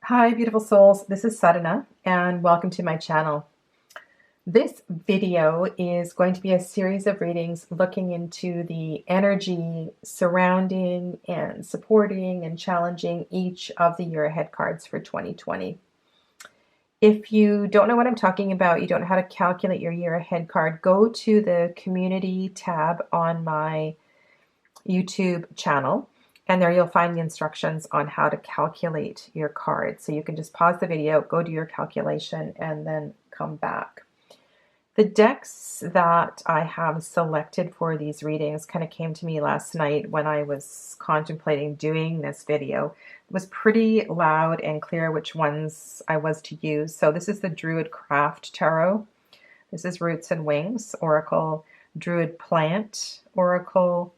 Hi, beautiful souls. This is Sadhana, and welcome to my channel. This video is going to be a series of readings looking into the energy surrounding and supporting and challenging each of the year ahead cards for 2020. If you don't know what I'm talking about, you don't know how to calculate your year ahead card, go to the community tab on my YouTube channel. And there you'll find the instructions on how to calculate your card. So you can just pause the video, go do your calculation, and then come back. The decks that I have selected for these readings kind of came to me last night when I was contemplating doing this video. It was pretty loud and clear which ones I was to use. So this is the Druid Craft Tarot. This is Roots and Wings Oracle, Druid Plant Oracle,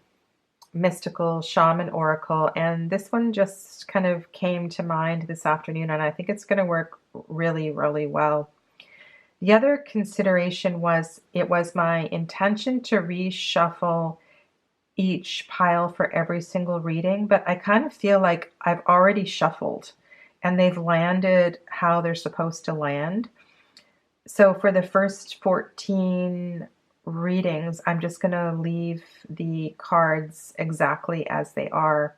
Mystical Shaman Oracle, and this one just kind of came to mind this afternoon, and I think it's going to work really, really well. The other consideration was it was my intention to reshuffle each pile for every single reading, but I kind of feel like I've already shuffled and they've landed how they're supposed to land. So for the first 14 readings, I'm just going to leave the cards exactly as they are.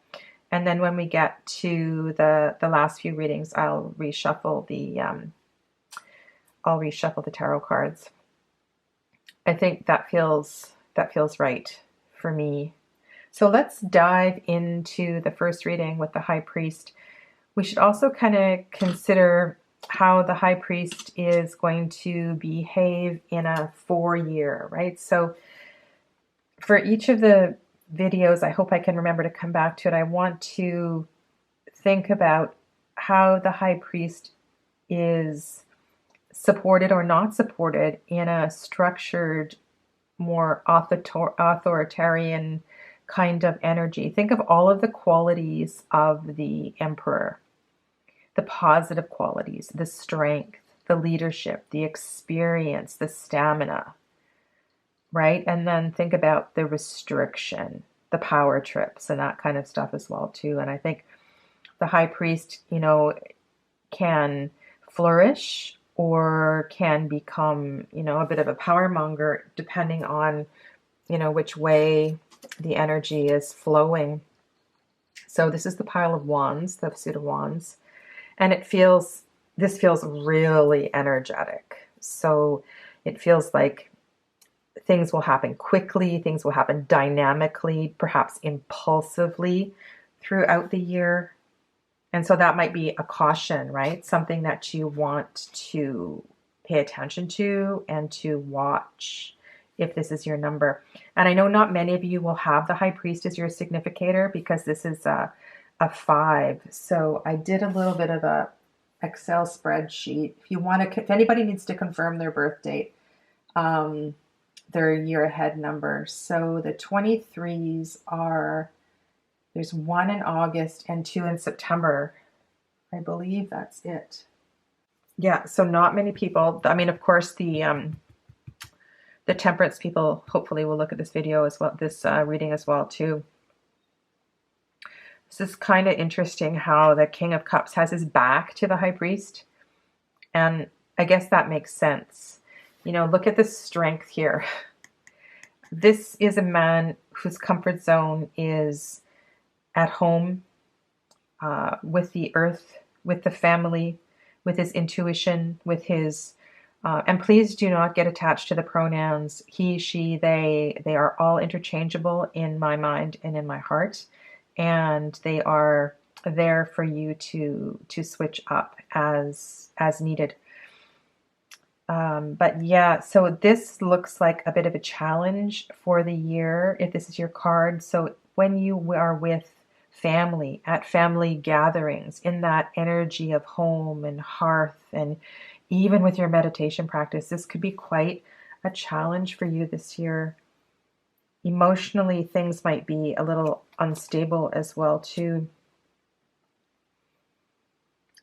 And then when we get to the last few readings, I'll reshuffle the tarot cards. I think that feels right for me. So let's dive into the first reading with the High Priest. We should also kind of consider how the High Priest is going to behave in a 4-year, right? So for each of the videos, I hope I can remember to come back to it. I want to think about how the High Priest is supported or not supported in a structured, more authoritarian kind of energy. Think of all of the qualities of the Emperor. The positive qualities, the strength, the leadership, the experience, the stamina, right? And then think about the restriction, the power trips, and that kind of stuff as well, too. And I think the High Priest, can flourish or can become, a bit of a power monger depending on, which way the energy is flowing. So this is the pile of wands, the suit of wands. And this feels really energetic. So it feels like things will happen quickly, things will happen dynamically, perhaps impulsively throughout the year. And so that might be a caution, right? Something that you want to pay attention to and to watch if this is your number. And I know not many of you will have the High Priest as your significator because this is a 5. So I did a little bit of a Excel spreadsheet. If anybody needs to confirm their birth date, their year ahead number. So the 23s there's 1 in August and 2 in September. I believe that's it. Yeah, so not many people. I mean, of course, the Temperance people hopefully will look at this video as well, this reading as well, too. This is kind of interesting how the King of Cups has his back to the High Priest. And I guess that makes sense. Look at the strength here. This is a man whose comfort zone is at home, with the earth, with the family, with his intuition, with his... and please do not get attached to the pronouns he, she, they. They are all interchangeable in my mind and in my heart. And they are there for you to switch up as needed. But yeah, so this looks like a bit of a challenge for the year if this is your card. So when you are with family, at family gatherings, in that energy of home and hearth, and even with your meditation practice, this could be quite a challenge for you this year. Emotionally, things might be a little unstable as well, too.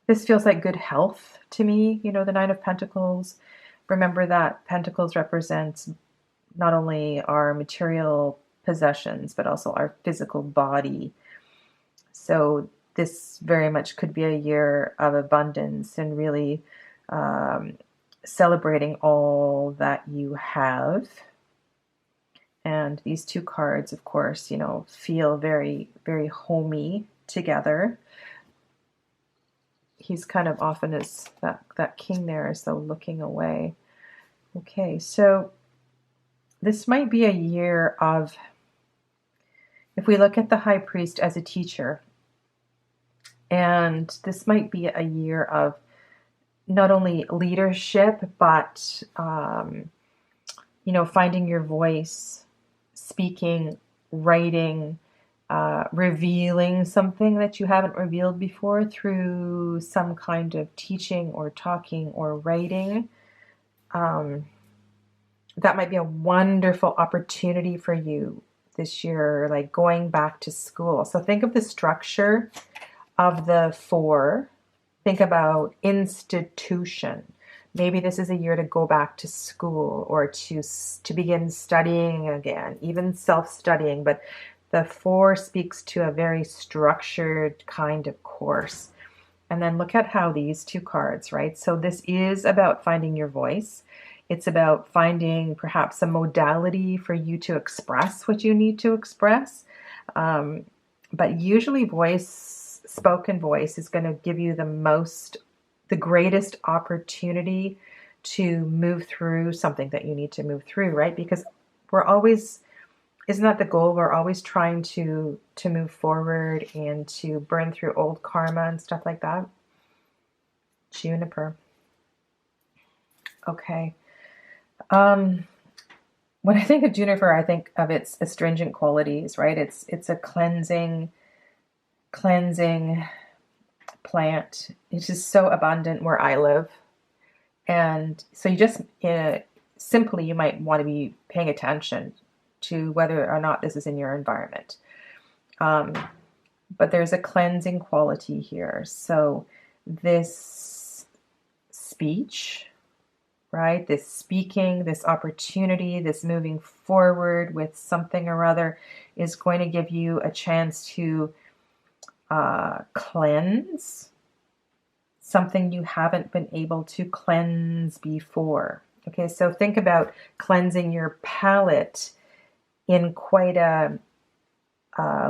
This feels like good health to me, the Nine of Pentacles. Remember that Pentacles represents not only our material possessions, but also our physical body. So this very much could be a year of abundance and really celebrating all that you have. And these two cards, of course, you know, feel very, very homey together. He's kind of often as that king there as though looking away. Okay, so this might be a year of, if we look at the High Priest as a teacher, and this might be a year of not only leadership, but, you know, finding your voice, speaking, writing, revealing something that you haven't revealed before through some kind of teaching or talking or writing. That might be a wonderful opportunity for you this year, like going back to school. So think of the structure of the 4. Think about institution. Maybe this is a year to go back to school or to begin studying again, even self-studying. But the 4 speaks to a very structured kind of course. And then look at how these two cards, right? So this is about finding your voice. It's about finding perhaps a modality for you to express what you need to express. But usually spoken voice is going to give you the greatest opportunity to move through something that you need to move through, right? Because isn't that the goal? We're always trying to move forward and to burn through old karma and stuff like that. Juniper. Okay. When I think of juniper, I think of its astringent qualities, right? It's a cleansing plant. It is so abundant where I live. And so you just, simply, you might want to be paying attention to whether or not this is in your environment. But there's a cleansing quality here. So this speech, right? This speaking, this opportunity, this moving forward with something or other is going to give you a chance to cleanse something you haven't been able to cleanse before. Okay, so think about cleansing your palate in quite a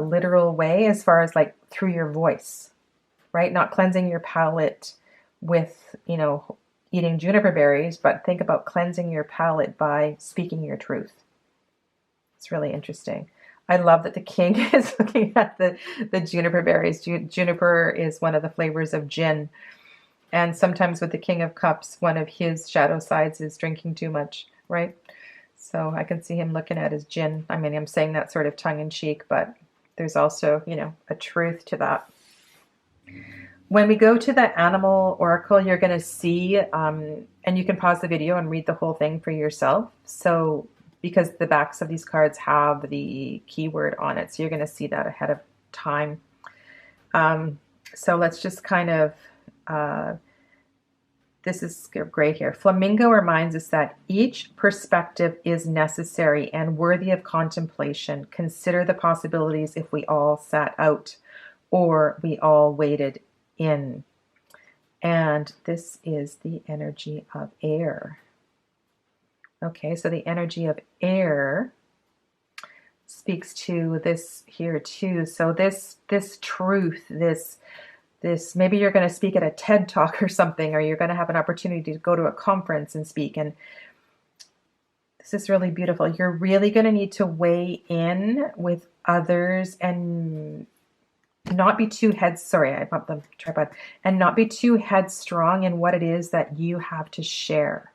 literal way, as far as like through your voice, right? Not cleansing your palate with, you know, eating juniper berries, but think about cleansing your palate by speaking your truth. It's really interesting. I love that the king is looking at the juniper berries. Juniper is one of the flavors of gin. And sometimes with the King of Cups, one of his shadow sides is drinking too much, right? So I can see him looking at his gin. I mean, I'm saying that sort of tongue in cheek, but there's also, you know, a truth to that. When we go to the animal oracle, you're going to see, and you can pause the video and read the whole thing for yourself. So, because the backs of these cards have the keyword on it, so you're going to see that ahead of time. So let's just kind of, this is great here. Flamingo reminds us that each perspective is necessary and worthy of contemplation. Consider the possibilities if we all sat out or we all waited in. And this is the energy of air. Okay, so the energy of air speaks to this here too. So this truth, this maybe you're going to speak at a TED Talk or something, or you're going to have an opportunity to go to a conference and speak. And this is really beautiful. You're really going to need to weigh in with others and not be too I bumped the tripod, and not be too headstrong in what it is that you have to share.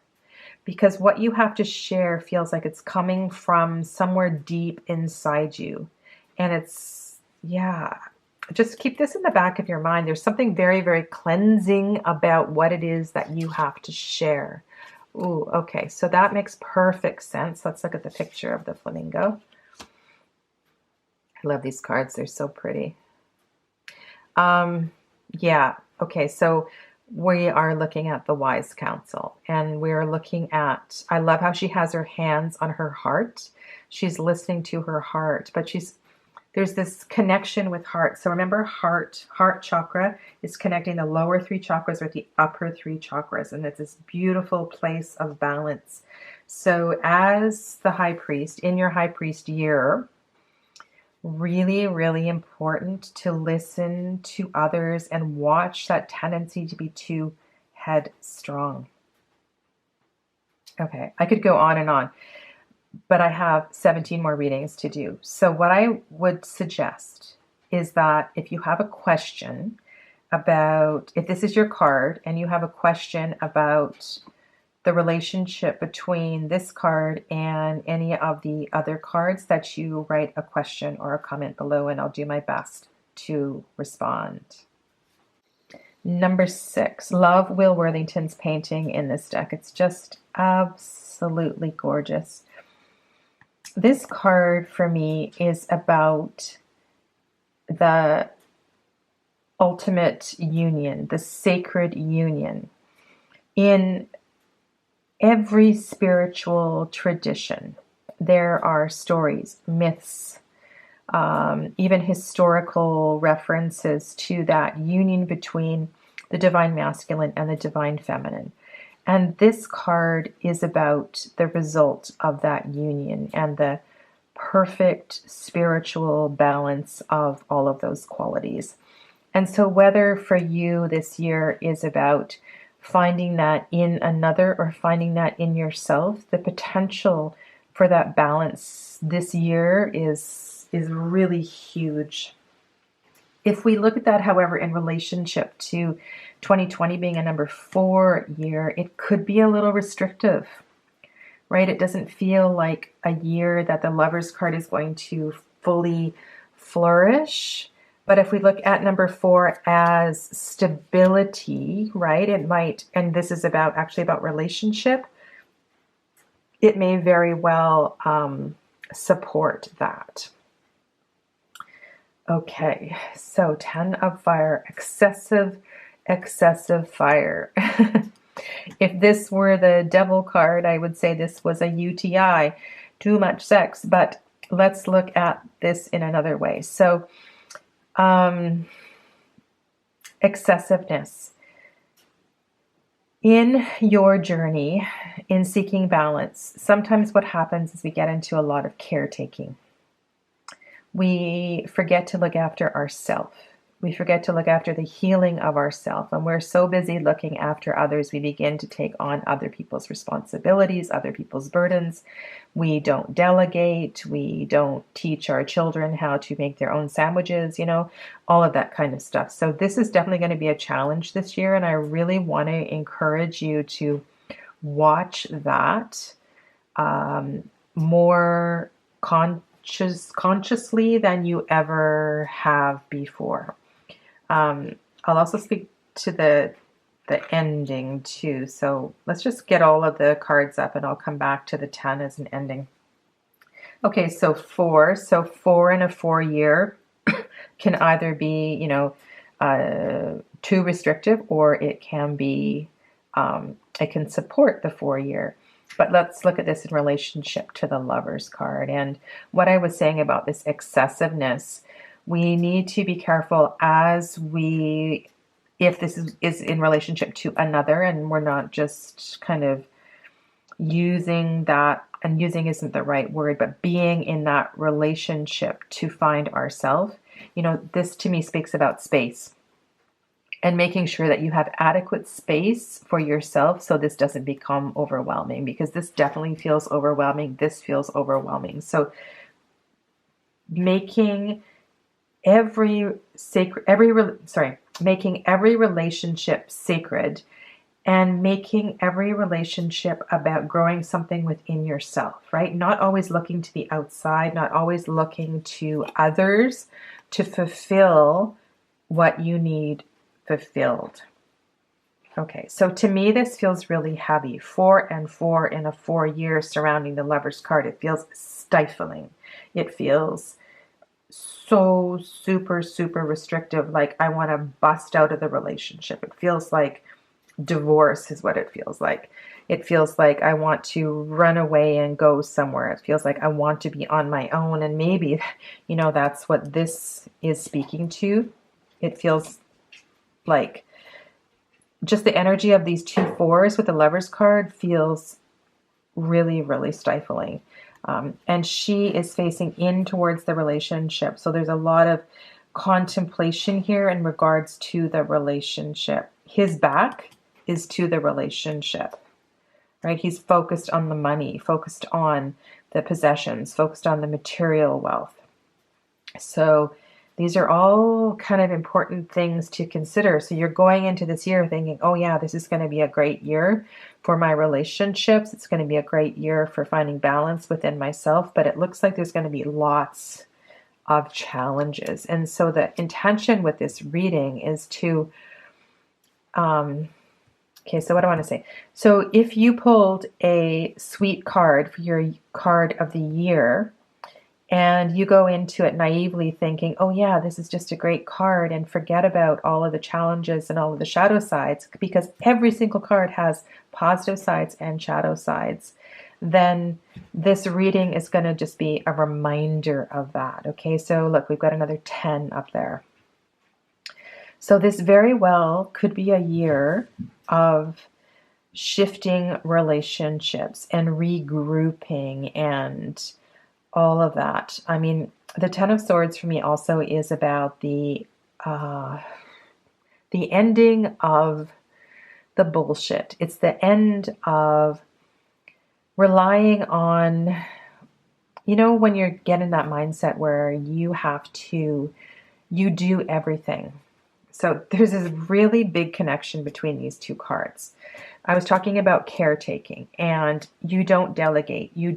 Because what you have to share feels like it's coming from somewhere deep inside you. And it's, yeah, just keep this in the back of your mind. There's something very, very cleansing about what it is that you have to share. Ooh, okay, so that makes perfect sense. Let's look at the picture of the flamingo. I love these cards. They're so pretty. Yeah, okay, so we are looking at the wise counsel, and we're looking at, I love how she has her hands on her heart. She's listening to her heart, but she's There's this connection with heart. So remember, heart chakra is connecting the lower three chakras with the upper three chakras. And it's this beautiful place of balance. So as the high priest, in your high priest year, really, really important to listen to others and watch that tendency to be too headstrong. Okay, I could go on and on, but I have 17 more readings to do. So what I would suggest is that if you have a question about, if this is your card and you have a question about the relationship between this card and any of the other cards, that you write a question or a comment below, and I'll do my best to respond. Number 6, love Will Worthington's painting in this deck. It's just absolutely gorgeous. This card for me is about the ultimate union, the sacred union. In every spiritual tradition, there are stories, myths, even historical references to that union between the divine masculine and the divine feminine. And this card is about the result of that union and the perfect spiritual balance of all of those qualities. And so whether for you this year is about finding that in another or finding that in yourself, the potential for that balance this year is really huge. If we look at that, however, in relationship to 2020 being a number 4 year, it could be a little restrictive, right? It doesn't feel like a year that the Lover's card is going to fully flourish. But if we look at number 4 as stability, right, it might, and this is actually about relationship, it may very well support that. Okay, so 10 of fire, excessive fire. If this were the devil card, I would say this was a UTI, too much sex, but let's look at this in another way. So, excessiveness. In your journey, in seeking balance, sometimes what happens is we get into a lot of caretaking. We forget to look after ourselves. We forget to look after the healing of ourselves. And we're so busy looking after others, we begin to take on other people's responsibilities, other people's burdens. We don't delegate. We don't teach our children how to make their own sandwiches, all of that kind of stuff. So this is definitely going to be a challenge this year. And I really want to encourage you to watch that more consciously than you ever have before. I'll also speak to the ending too. So let's just get all of the cards up and I'll come back to the 10 as an ending. Okay, so 4. So 4 in a 4 year can either be, too restrictive, or it can be, it can support the 4 year. But let's look at this in relationship to the Lover's card. And what I was saying about this excessiveness, we need to be careful if this is in relationship to another, and we're not just kind of using that, and using isn't the right word, but being in that relationship to find ourselves. This to me speaks about space. And making sure that you have adequate space for yourself so this doesn't become overwhelming, because this definitely feels overwhelming. This feels overwhelming. So making every relationship sacred, and making every relationship about growing something within yourself, right? Not always looking to the outside, not always looking to others to fulfill what you need fulfilled. Okay, so to me, this feels really heavy. 4 and 4 in a 4 year surrounding the Lover's card. It feels stifling. It feels so super restrictive, like I want to bust out of the relationship. It feels like divorce is what it feels like. It feels like I want to run away and go somewhere. It feels like I want to be on my own. And maybe, that's what this is speaking to. It feels like just the energy of these two fours with the Lovers card feels really, really stifling. And she is facing in towards the relationship. So there's a lot of contemplation here in regards to the relationship. His back is to the relationship, right? He's focused on the money, focused on the possessions, focused on the material wealth. So these are all kind of important things to consider. So you're going into this year thinking, oh yeah, this is going to be a great year for my relationships. It's going to be a great year for finding balance within myself. But it looks like there's going to be lots of challenges. And so the intention with this reading is to, okay, so what do I want to say? So if you pulled a sweet card for your card of the year, and you go into it naively thinking, oh yeah, this is just a great card, and forget about all of the challenges and all of the shadow sides, because every single card has positive sides and shadow sides, then this reading is going to just be a reminder of that. Okay, so look, we've got another 10 up there. So this very well could be a year of shifting relationships and regrouping and all of that. I mean, the Ten of Swords for me also is about the ending of the bullshit. It's the end of relying on, when you're getting that mindset where you do everything. So there's this really big connection between these two cards. I was talking about caretaking, and you don't delegate. You're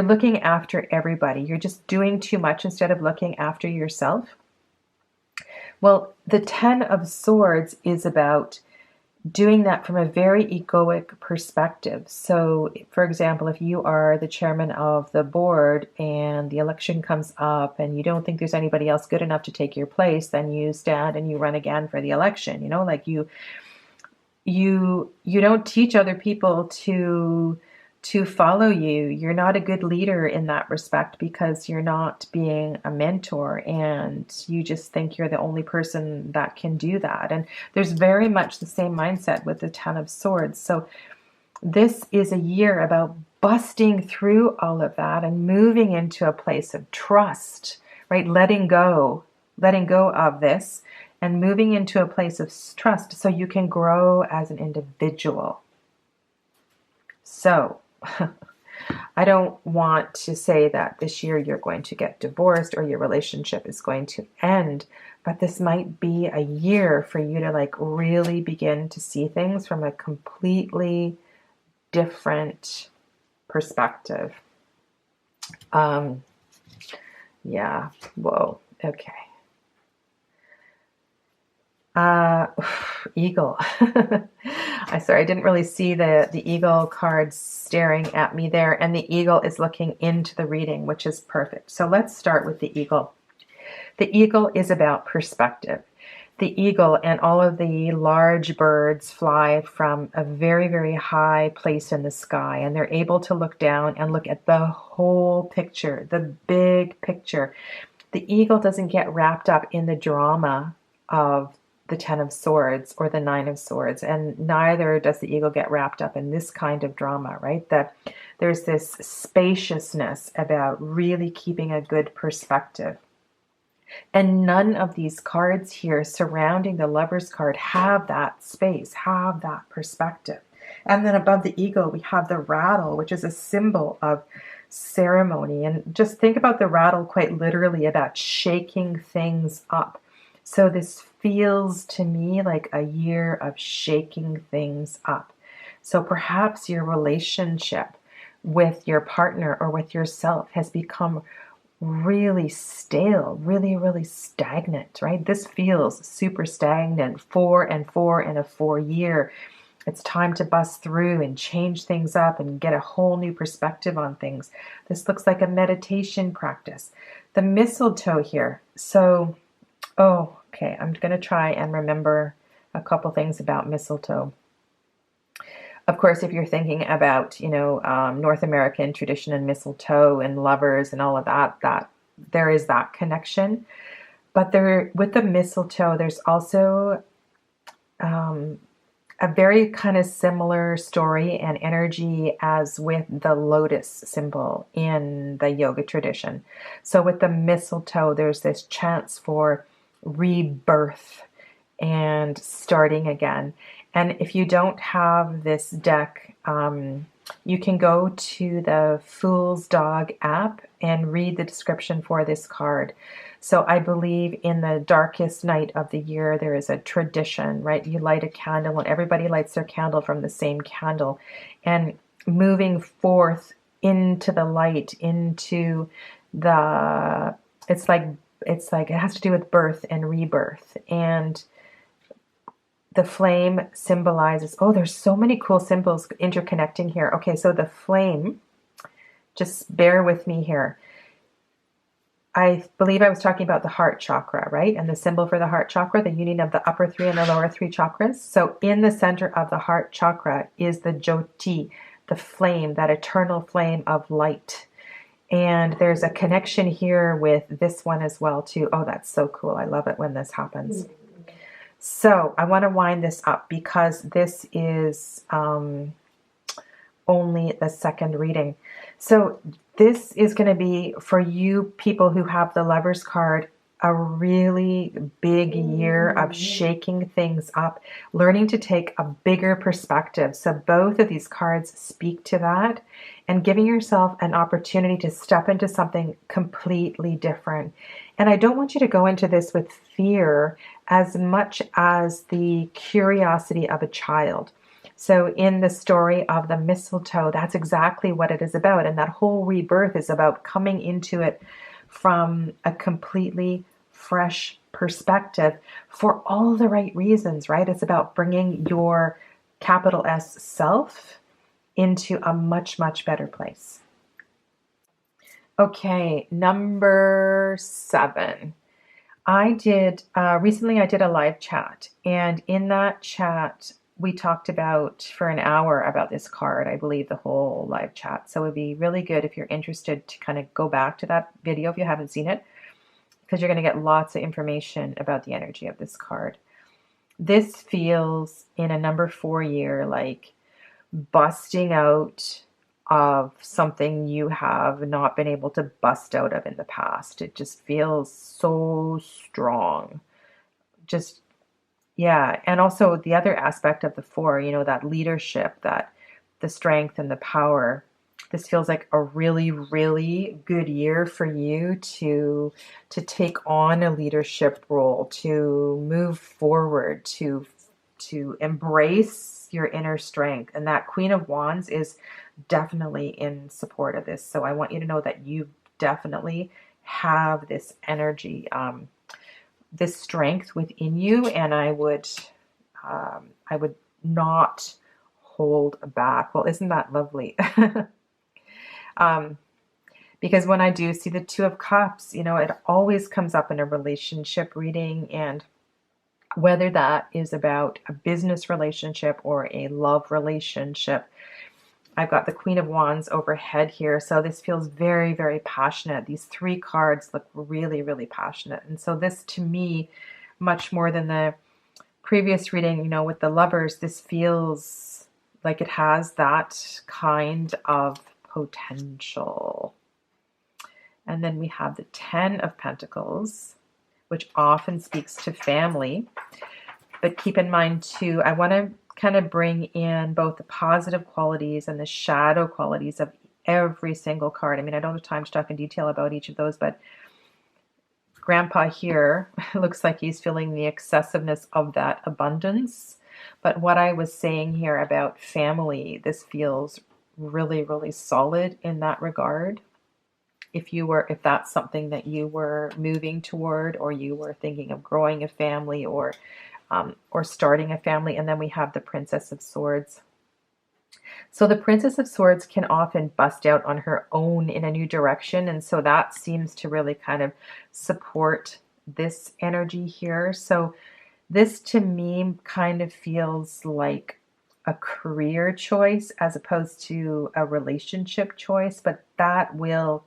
looking after everybody. You're just doing too much instead of looking after yourself. Well, the Ten of Swords is about doing that from a very egoic perspective. So, for example, if you are the chairman of the board and the election comes up and you don't think there's anybody else good enough to take your place, then you stand and you run again for the election. Like you don't teach other people to follow you. You're not a good leader in that respect because you're not being a mentor, and you just think you're the only person that can do that. And there's very much the same mindset with the Ten of Swords. So this is a year about busting through all of that and moving into a place of trust, right? Letting go of this and moving into a place of trust so you can grow as an individual. So I don't want to say that this year you're going to get divorced or your relationship is going to end, but this might be a year for you to really begin to see things from a completely different perspective. Yeah, whoa, okay. Eagle. I didn't really see the eagle card staring at me there, and the eagle is looking into the reading, which is perfect. So let's start with the eagle. The eagle is about perspective. The eagle and all of the large birds fly from a very, very high place in the sky, and they're able to look down and look at the whole picture, the big picture. The eagle doesn't get wrapped up in the drama of the Ten of Swords or the Nine of Swords, and neither does the eagle get wrapped up in this kind of drama, right? That there's this spaciousness about really keeping a good perspective. And none of these cards here surrounding the Lover's card have that space, have that perspective. And then above the eagle, we have the rattle, which is a symbol of ceremony. And just think about the rattle quite literally about shaking things up. So this feels to me like a year of shaking things up. So perhaps your relationship with your partner or with yourself has become really stale, really, really stagnant, right? This feels super stagnant, 4 and 4 in a 4 year. It's time to bust through and change things up and get a whole new perspective on things. This looks like a meditation practice. The mistletoe here. So, oh, okay, I'm going to try and remember a couple things about mistletoe. Of course, if you're thinking about, North American tradition and mistletoe and lovers and all of that, that there is that connection. But there, with the mistletoe, there's also a very kind of similar story and energy as with the lotus symbol in the yoga tradition. So with the mistletoe, there's this chance for rebirth and starting again. And if you don't have this deck, you can go to the Fool's Dog app and read the description for this card. So I believe in the darkest night of the year, there is a tradition, right? You light a candle and everybody lights their candle from the same candle. And moving forth into the light, into the, it's like it has to do with birth and rebirth. And the flame symbolizes, oh, there's so many cool symbols interconnecting here. Okay, so the flame, just bear with me here. I believe I was talking about the heart chakra, right? And the symbol for the heart chakra, the union of the upper three and the lower three chakras. So in the center of the heart chakra is the Jyoti, the flame, that eternal flame of light. And there's a connection here with this one as well too. Oh, that's so cool. I love it when this happens. So I want to wind this up because this is only the second reading. So this is going to be, for you people who have the Lovers card, a really big year of shaking things up, learning to take a bigger perspective. So both of these cards speak to that, and giving yourself an opportunity to step into something completely different. And I don't want you to go into this with fear as much as the curiosity of a child. So in the story of the mistletoe, that's exactly what it is about. And that whole rebirth is about coming into it from a completely fresh perspective for all the right reasons, right? It's about bringing your capital S self into a much, much better place. Okay, number 7. Recently I did a live chat, and in that chat, we talked about for an hour about this card, I believe the whole live chat. So it'd be really good if you're interested to kind of go back to that video if you haven't seen it, because you're going to get lots of information about the energy of this card. This feels in a number 4 year like busting out of something you have not been able to bust out of in the past. It just feels so strong. Just, yeah. And also the other aspect of the 4, that leadership, that the strength and the power. This feels like a really, really good year for you to take on a leadership role, to move forward, to embrace your inner strength. And that Queen of Wands is definitely in support of this. So I want you to know that you definitely have this energy, this strength within you, and I would not hold back. Well, isn't that lovely? Because when I do see the 2 of Cups, it always comes up in a relationship reading, and whether that is about a business relationship or a love relationship. I've got the Queen of Wands overhead here, so this feels very, very passionate. These 3 cards look really, really passionate. And so this, to me, much more than the previous reading, with the Lovers, this feels like it has that kind of potential. And then we have the 10 of Pentacles, which often speaks to family. But keep in mind, too, I want to kind of bring in both the positive qualities and the shadow qualities of every single card. I mean, I don't have time to talk in detail about each of those, but Grandpa here looks like he's feeling the excessiveness of that abundance. But what I was saying here about family, this feels really, really solid in that regard. If that's something that you were moving toward, or you were thinking of growing a family, or starting a family. And then we have the Princess of Swords. So the Princess of Swords can often bust out on her own in a new direction. And so that seems to really kind of support this energy here. So This to me kind of feels like a career choice as opposed to a relationship choice, but that will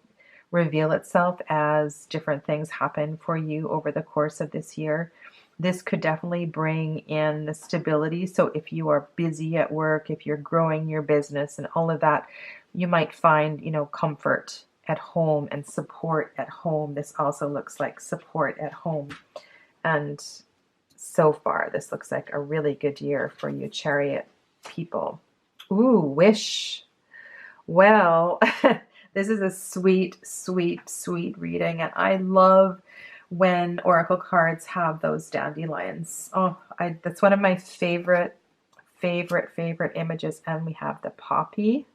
reveal itself as different things happen for you over the course of this year. This could definitely bring in the stability. So if you are busy at work, if you're growing your business and all of that, you might find, comfort at home and support at home. This also looks like support at home. And so far, this looks like a really good year for you Chariot people. Ooh, wish. Well, this is a sweet, sweet, sweet reading, and I love when oracle cards have those dandelions. Oh, that's one of my favorite images. And we have the poppy.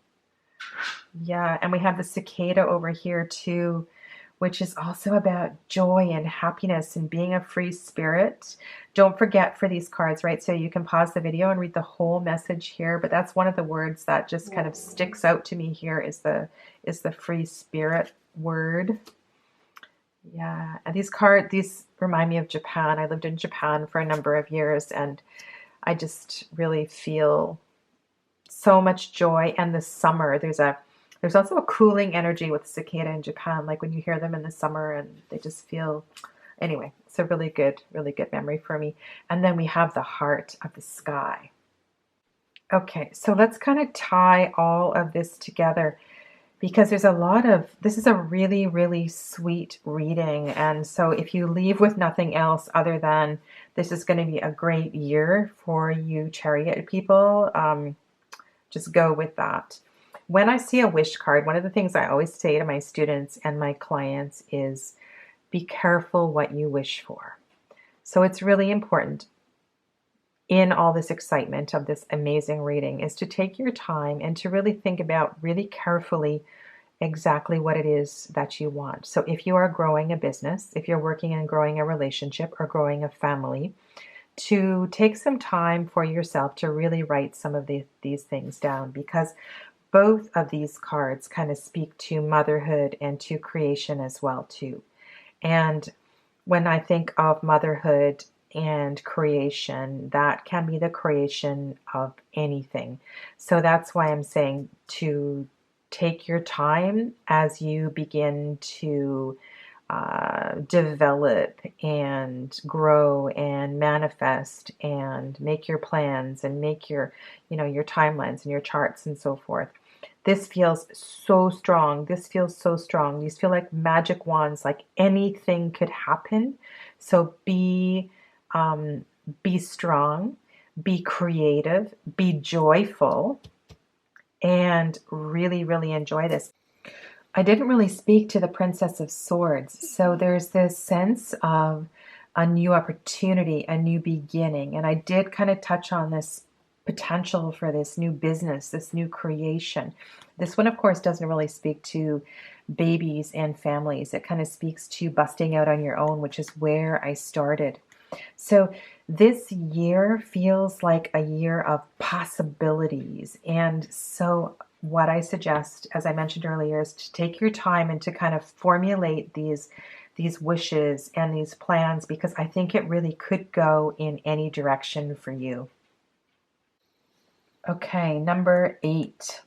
Yeah, and we have the cicada over here too, which is also about joy and happiness and being a free spirit. Don't forget for these cards, right? So you can pause the video and read the whole message here, but that's one of the words that just kind of sticks out to me here is the free spirit word. Yeah, and these remind me of Japan. I lived in Japan for a number of years, and I just really feel so much joy. And the summer, there's also a cooling energy with cicada in Japan, like when you hear them in the summer and they just feel, anyway, it's a really good memory for me. And then we have the heart of the sky. Okay, so let's kind of tie all of this together because this is a really, really sweet reading. And so if you leave with nothing else other than this is going to be a great year for you Chariot people, just go with that. When I see a wish card, one of the things I always say to my students and my clients is be careful what you wish for. So it's really important in all this excitement of this amazing reading is to take your time and to really think about really carefully exactly what it is that you want. So if you are growing a business, if you're working and growing a relationship or growing a family, to take some time for yourself to really write some of these things down, because both of these cards kind of speak to motherhood and to creation as well too. And when I think of motherhood and creation, that can be the creation of anything. So that's why I'm saying to take your time as you begin to develop and grow and manifest and make your plans and make your timelines and your charts and so forth. This feels so strong. This feels so strong. These feel like magic wands, like anything could happen. So be strong, be creative, be joyful, and really, really enjoy this. I didn't really speak to the Princess of Swords. So there's this sense of a new opportunity, a new beginning. And I did kind of touch on this potential for this new business, this new creation. This one, of course, doesn't really speak to babies and families. It kind of speaks to busting out on your own, which is where I started. So this year feels like a year of possibilities. And so what I suggest, as I mentioned earlier, is to take your time and to kind of formulate these wishes and these plans, because I think it really could go in any direction for you. Okay, number 8.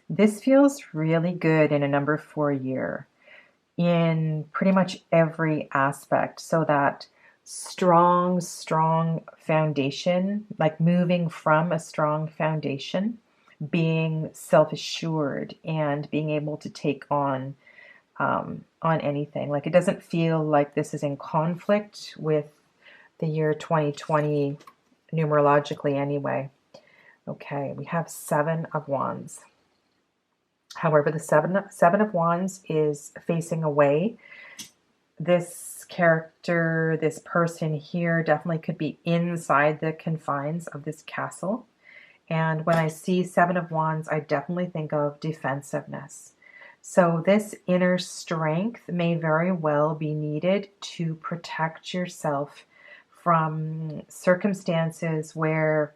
This feels really good in a number 4 year in pretty much every aspect. So that strong foundation, like moving from a strong foundation, being self-assured and being able to take on anything. Like it doesn't feel like this is in conflict with the year 2020 numerologically anyway. Okay, we have 7 of Wands. However, the seven of Wands is facing away. This character, this person here definitely could be inside the confines of this castle. And when I see 7 of Wands, I definitely think of defensiveness. So this inner strength may very well be needed to protect yourself from circumstances where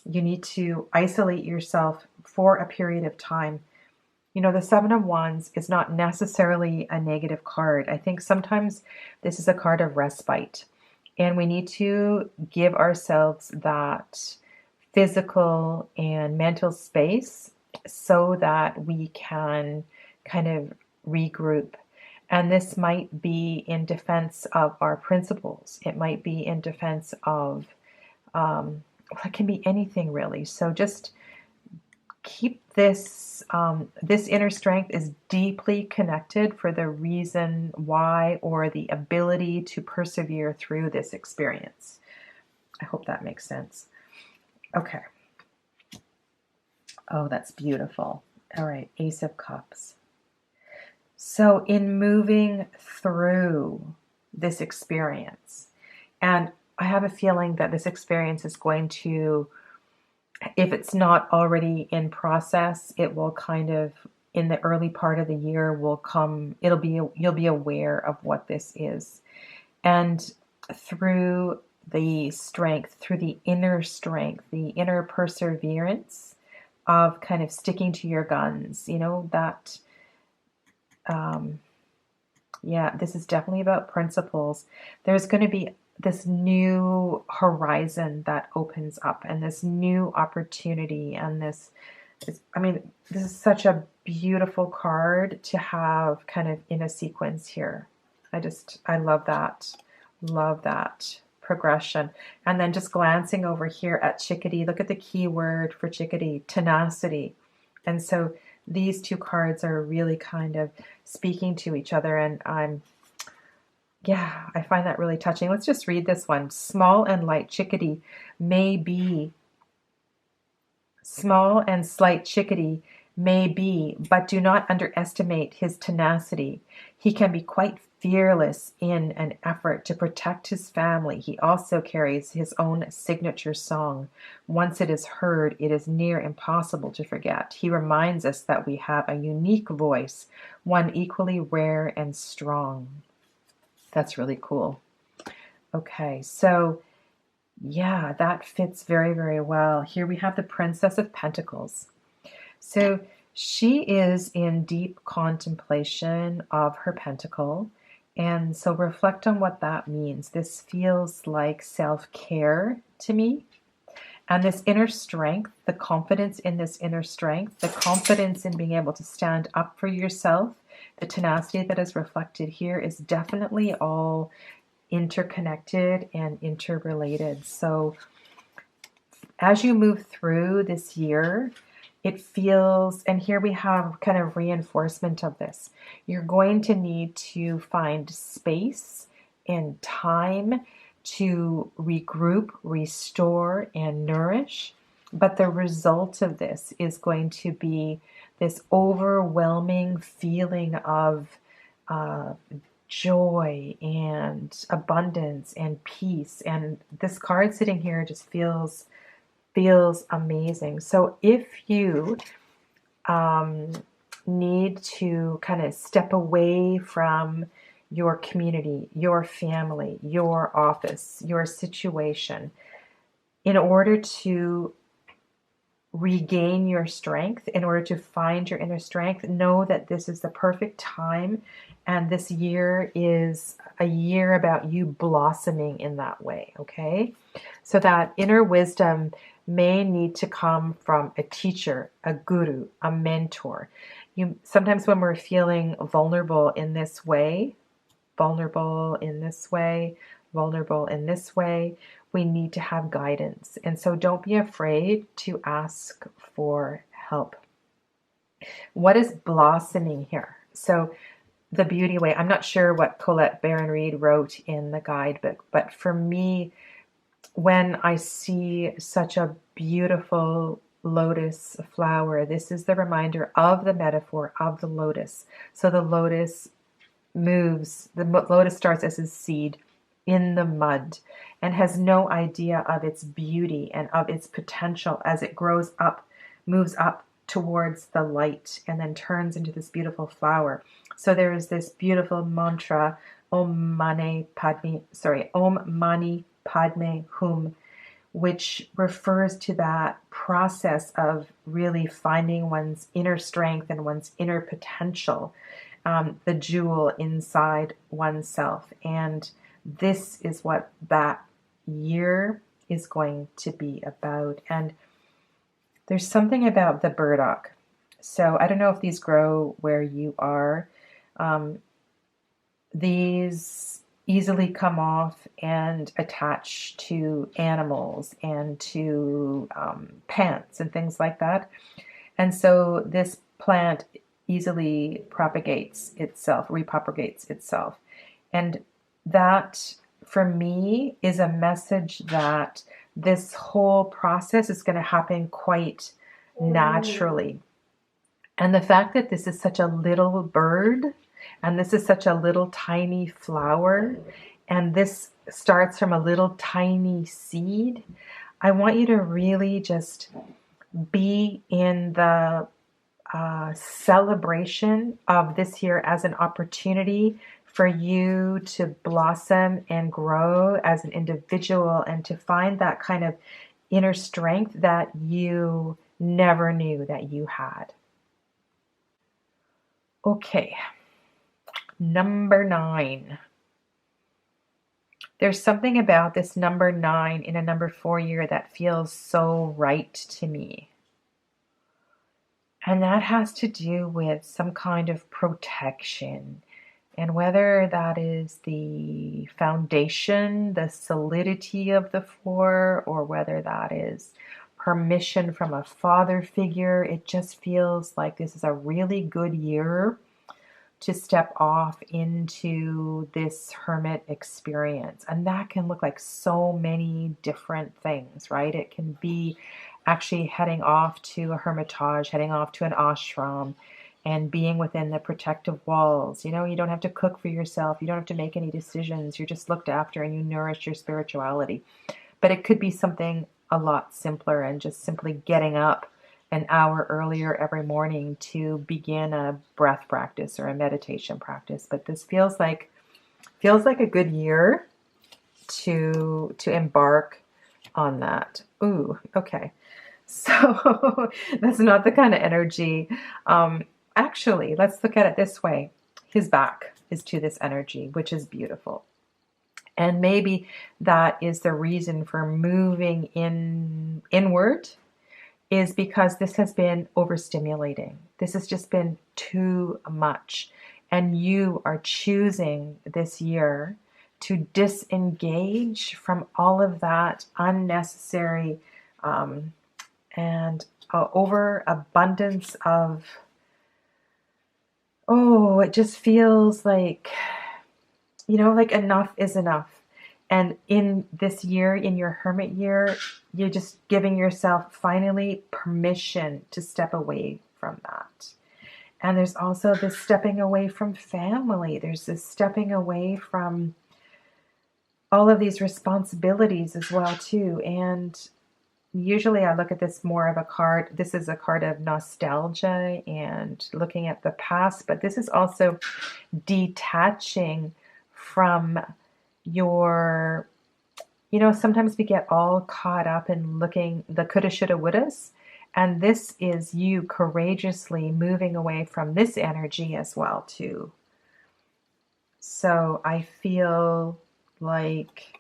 you need to isolate yourself for a period of time. The 7 of Wands is not necessarily a negative card. I think sometimes this is a card of respite. And we need to give ourselves that physical and mental space so that we can kind of regroup. And this might be in defense of our principles. It might be in defense of, well, it can be anything really. So just keep this, this inner strength is deeply connected for the reason why, or the ability to persevere through this experience. I hope that makes sense. Okay. Oh, that's beautiful. All right, Ace of Cups. So in moving through this experience, and I have a feeling that this experience is going to, if it's not already in process, it will kind of, in the early part of the year, will come, you'll be aware of what this is. And through the strength, through the inner perseverance of kind of sticking to your guns, that, this is definitely about principles. There's going to be this new horizon that opens up, and this new opportunity, and this is such a beautiful card to have kind of in a sequence here. I love that progression. And then just glancing over here at chickadee, look at the key word for chickadee, tenacity. And so these two cards are really kind of speaking to each other, and I find that really touching. Let's just read this one. Small and light chickadee may be, small and slight chickadee may be, but do not underestimate his tenacity. He can be quite fearless in an effort to protect his family. He also carries his own signature song. Once it is heard, it is near impossible to forget. He reminds us that we have a unique voice, one equally rare and strong. That's really cool. Okay, so yeah, that fits very, very well. Here we have the Princess of Pentacles. So she is in deep contemplation of her pentacle. And so reflect on what that means. This feels like self-care to me. And this inner strength, the confidence in this inner strength, the confidence in being able to stand up for yourself, the tenacity that is reflected here is definitely all interconnected and interrelated. So as you move through this year, it feels, and here we have kind of reinforcement of this, you're going to need to find space and time to regroup, restore, and nourish. But the result of this is going to be this overwhelming feeling of joy and abundance and peace. And this card sitting here just feels amazing. So if you need to kind of step away from your community, your family, your office, your situation, in order to regain your strength, in order to find your inner strength, know that this is the perfect time. And this year is a year about you blossoming in that way, okay? So that inner wisdom may need to come from a teacher, a guru, a mentor. Sometimes when we're feeling vulnerable in this way, we need to have guidance. And so don't be afraid to ask for help. What is blossoming here? So the beauty way, I'm not sure what Colette Baron-Reid wrote in the guidebook, but for me, when I see such a beautiful lotus flower, this is the reminder of the metaphor of the lotus. So the lotus moves, the lotus starts as a seed in the mud and has no idea of its beauty and of its potential as it grows up, moves up towards the light, and then turns into this beautiful flower. So there is this beautiful mantra, Om Mani Padme Hum, which refers to that process of really finding one's inner strength and one's inner potential, the jewel inside oneself. And this is what that year is going to be about. And there's something about the burdock. So I don't know if these grow where you are. These easily come off and attach to animals and to pants and things like that. And so this plant easily propagates itself, repropagates itself. And that, for me, is a message that this whole process is going to happen quite naturally. And the fact that this is such a little bird, and this is such a little tiny flower, and this starts from a little tiny seed, I want you to really just be in the celebration of this year as an opportunity for you to blossom and grow as an individual and to find that kind of inner strength that you never knew that you had. Okay, number 9. There's something about this number 9 in a number 4 year that feels so right to me. And that has to do with some kind of protection. And whether that is the foundation, the solidity of the 4, or whether that is permission from a father figure, it just feels like this is a really good year to step off into this hermit experience. And that can look like so many different things, right? It can be actually heading off to a hermitage, heading off to an ashram, and being within the protective walls. You know, you don't have to cook for yourself. You don't have to make any decisions. You're just looked after and you nourish your spirituality. But it could be something a lot simpler and just simply getting up an hour earlier every morning to begin a breath practice or a meditation practice. But this feels like a good year to embark on that. Ooh, okay. So that's not the kind of energy. Actually, let's look at it this way. His back is to this energy, which is beautiful. And maybe that is the reason for moving inward, is because this has been overstimulating. This has just been too much. And you are choosing this year to disengage from all of that unnecessary and overabundance of, it just feels like, like enough is enough. And in this year, in your hermit year, you're just giving yourself finally permission to step away from that. And there's also this stepping away from family. There's this stepping away from all of these responsibilities as well, too. And usually I look at this more of a card. This is a card of nostalgia and looking at the past, but this is also detaching from your, sometimes we get all caught up in looking the coulda, shoulda, wouldas. And this is you courageously moving away from this energy as well, too. So I feel like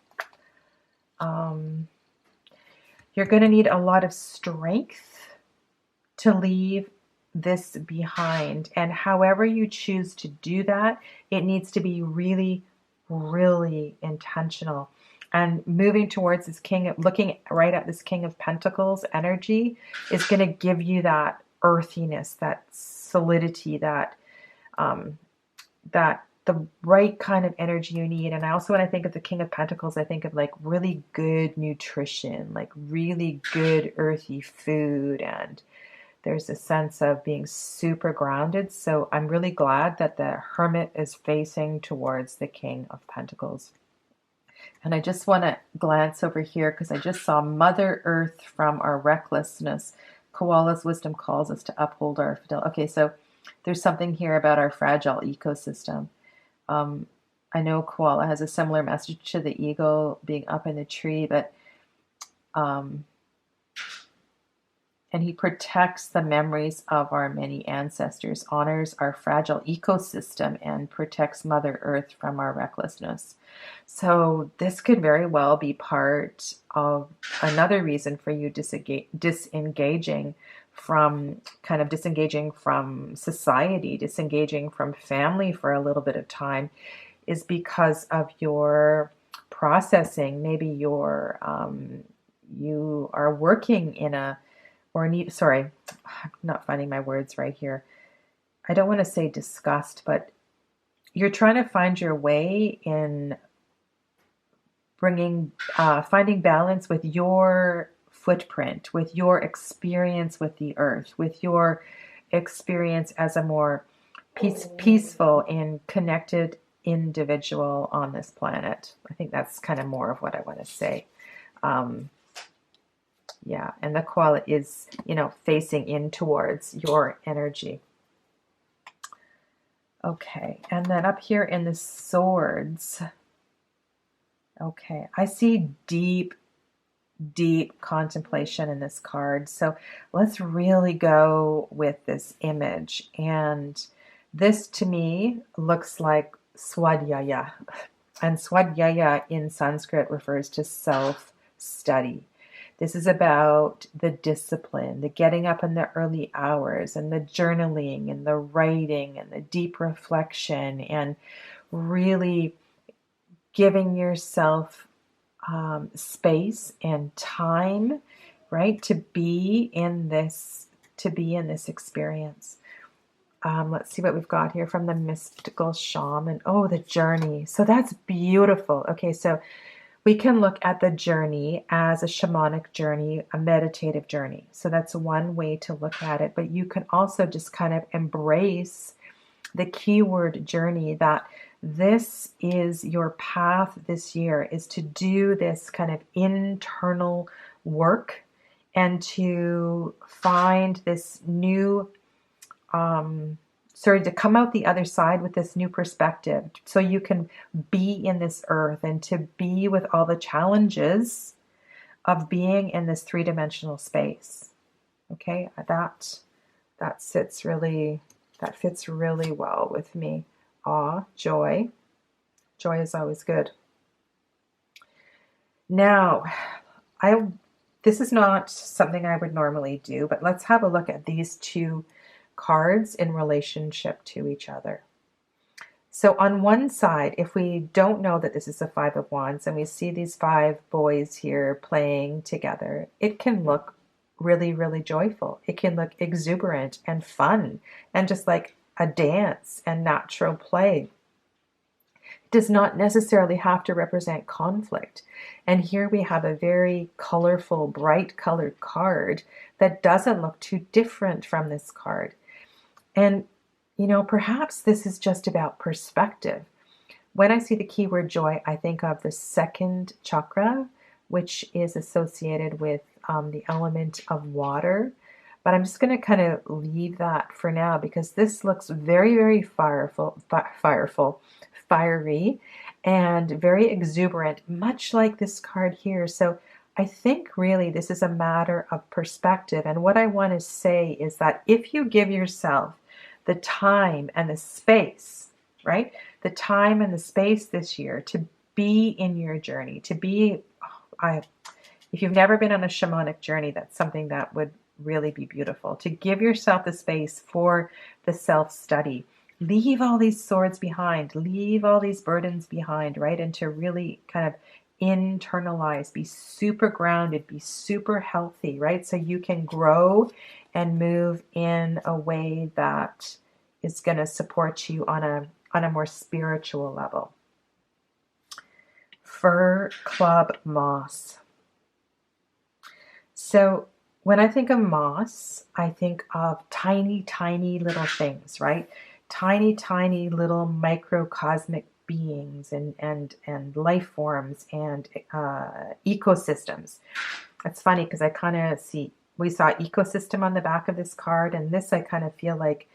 you're going to need a lot of strength to leave this behind. And however you choose to do that, it needs to be really, really intentional. And moving towards this looking right at this King of Pentacles energy is going to give you that earthiness, that solidity, that the right kind of energy you need. And I also, when I think of the King of Pentacles, I think of like really good nutrition, like really good earthy food. And there's a sense of being super grounded. So I'm really glad that the Hermit is facing towards the King of Pentacles. And I just want to glance over here because I just saw Mother Earth from our recklessness. Koala's wisdom calls us to uphold our fidelity. Okay, so there's something here about our fragile ecosystem. I know koala has a similar message to the eagle being up in the tree, but and he protects the memories of our many ancestors, honors our fragile ecosystem, and protects Mother Earth from our recklessness. So this could very well be part of another reason for you disengaging from society, disengaging from family for a little bit of time, is because of your processing. Maybe you are working in a, or need, sorry, I'm not finding my words right here. I don't want to say disgust, but you're trying to find your way in finding balance with your footprint, with your experience with the earth, with your experience as a more peaceful and connected individual on this planet. I think that's kind of more of what I want to say. Yeah, and the koala is, facing in towards your energy. Okay, and then up here in the swords, okay, I see deep, deep contemplation in this card. So let's really go with this image. And this to me looks like swadhyaya. And swadhyaya in Sanskrit refers to self-study. This is about the discipline, the getting up in the early hours, and the journaling, and the writing, and the deep reflection, and really giving yourself space and time, right, to be in this experience. Let's see what we've got here from the mystical shaman. Oh, the journey. So that's beautiful. Okay, so we can look at the journey as a shamanic journey, a meditative journey. So that's one way to look at it. But you can also just kind of embrace the keyword journey, that this is your path this year, is to do this kind of internal work and to find this new, to come out the other side with this new perspective, so you can be in this earth and to be with all the challenges of being in this three-dimensional space. Okay, that fits really well with me. Awe, joy. Joy is always good. Now, this is not something I would normally do, but let's have a look at these two cards in relationship to each other. So on one side, if we don't know that this is a Five of Wands and we see these five boys here playing together, it can look really, really joyful. It can look exuberant and fun and just like a dance and natural play. It does not necessarily have to represent conflict. And here we have a very colorful, bright colored card that doesn't look too different from this card. And, perhaps this is just about perspective. When I see the keyword joy, I think of the second chakra, which is associated with the element of water. But I'm just going to kind of leave that for now, because this looks very, very fiery, and very exuberant, much like this card here. So I think really this is a matter of perspective. And what I want to say is that if you give yourself the time and the space, right? The time and the space this year to be in your journey, to be, if you've never been on a shamanic journey, that's something that would really be beautiful. To give yourself the space for the self-study. Leave all these swords behind, leave all these burdens behind, right? And to really kind of internalize, be super grounded, be super healthy, right? So you can grow and move in a way that is going to support you on a more spiritual level. Fir club moss. So when I think of moss, I think of tiny, tiny little things, right? Tiny, tiny little microcosmic beings and life forms and ecosystems. It's funny because I kind of we saw ecosystem on the back of this card, and this I kind of feel like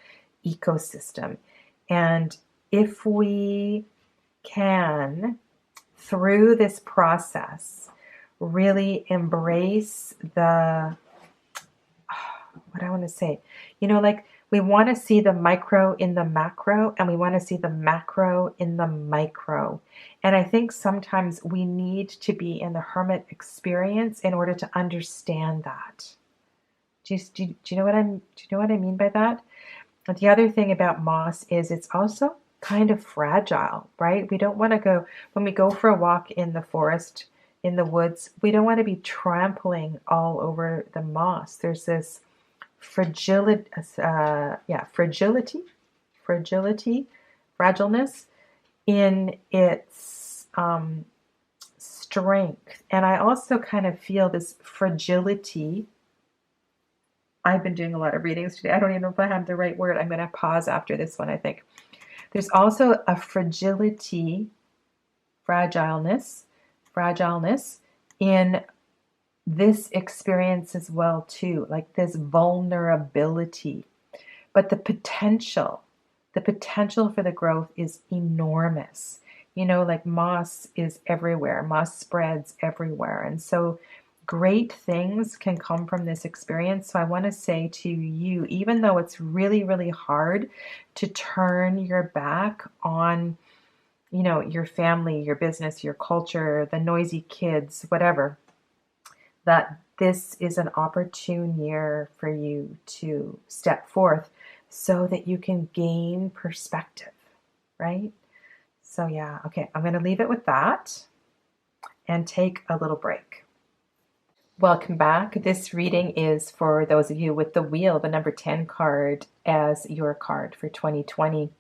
ecosystem. And if we can, through this process, really embrace the what I want to say, like we want to see the micro in the macro, and we want to see the macro in the micro. And I think sometimes we need to be in the hermit experience in order to understand that. Do you know what I mean by that? And the other thing about moss is it's also kind of fragile, right? We don't want to go, when we go for a walk in the forest, in the woods, we don't want to be trampling all over the moss. There's this fragility, fragileness in its strength. And I also kind of feel this fragility. I've been doing a lot of readings today. I don't even know if I have the right word. I'm going to pause after this one, I think. There's also a fragileness in this experience as well too, like this vulnerability. But the potential for the growth is enormous. Like moss is everywhere. Moss spreads everywhere. And so great things can come from this experience. So I want to say to you, even though it's really, really hard to turn your back on, your family, your business, your culture, the noisy kids, whatever, that this is an opportune year for you to step forth so that you can gain perspective, right? So yeah, okay, I'm going to leave it with that and take a little break. Welcome back. This reading is for those of you with the wheel, the number 10 card as your card for 2020.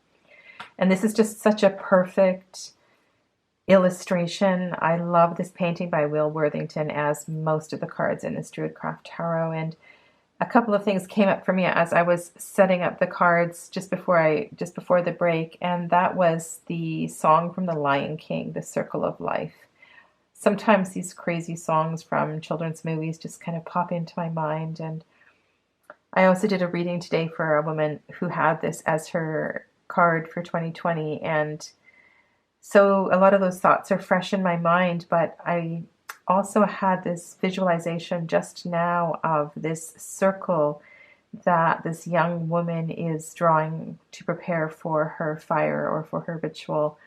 And this is just such a perfect illustration. I love this painting by Will Worthington, as most of the cards in this Druidcraft Tarot. And a couple of things came up for me as I was setting up the cards just before the break, and that was the song from The Lion King, The Circle of Life. Sometimes these crazy songs from children's movies just kind of pop into my mind. And I also did a reading today for a woman who had this as her card for 2020. And so a lot of those thoughts are fresh in my mind, but I also had this visualization just now of this circle that this young woman is drawing to prepare for her fire or for her ritual,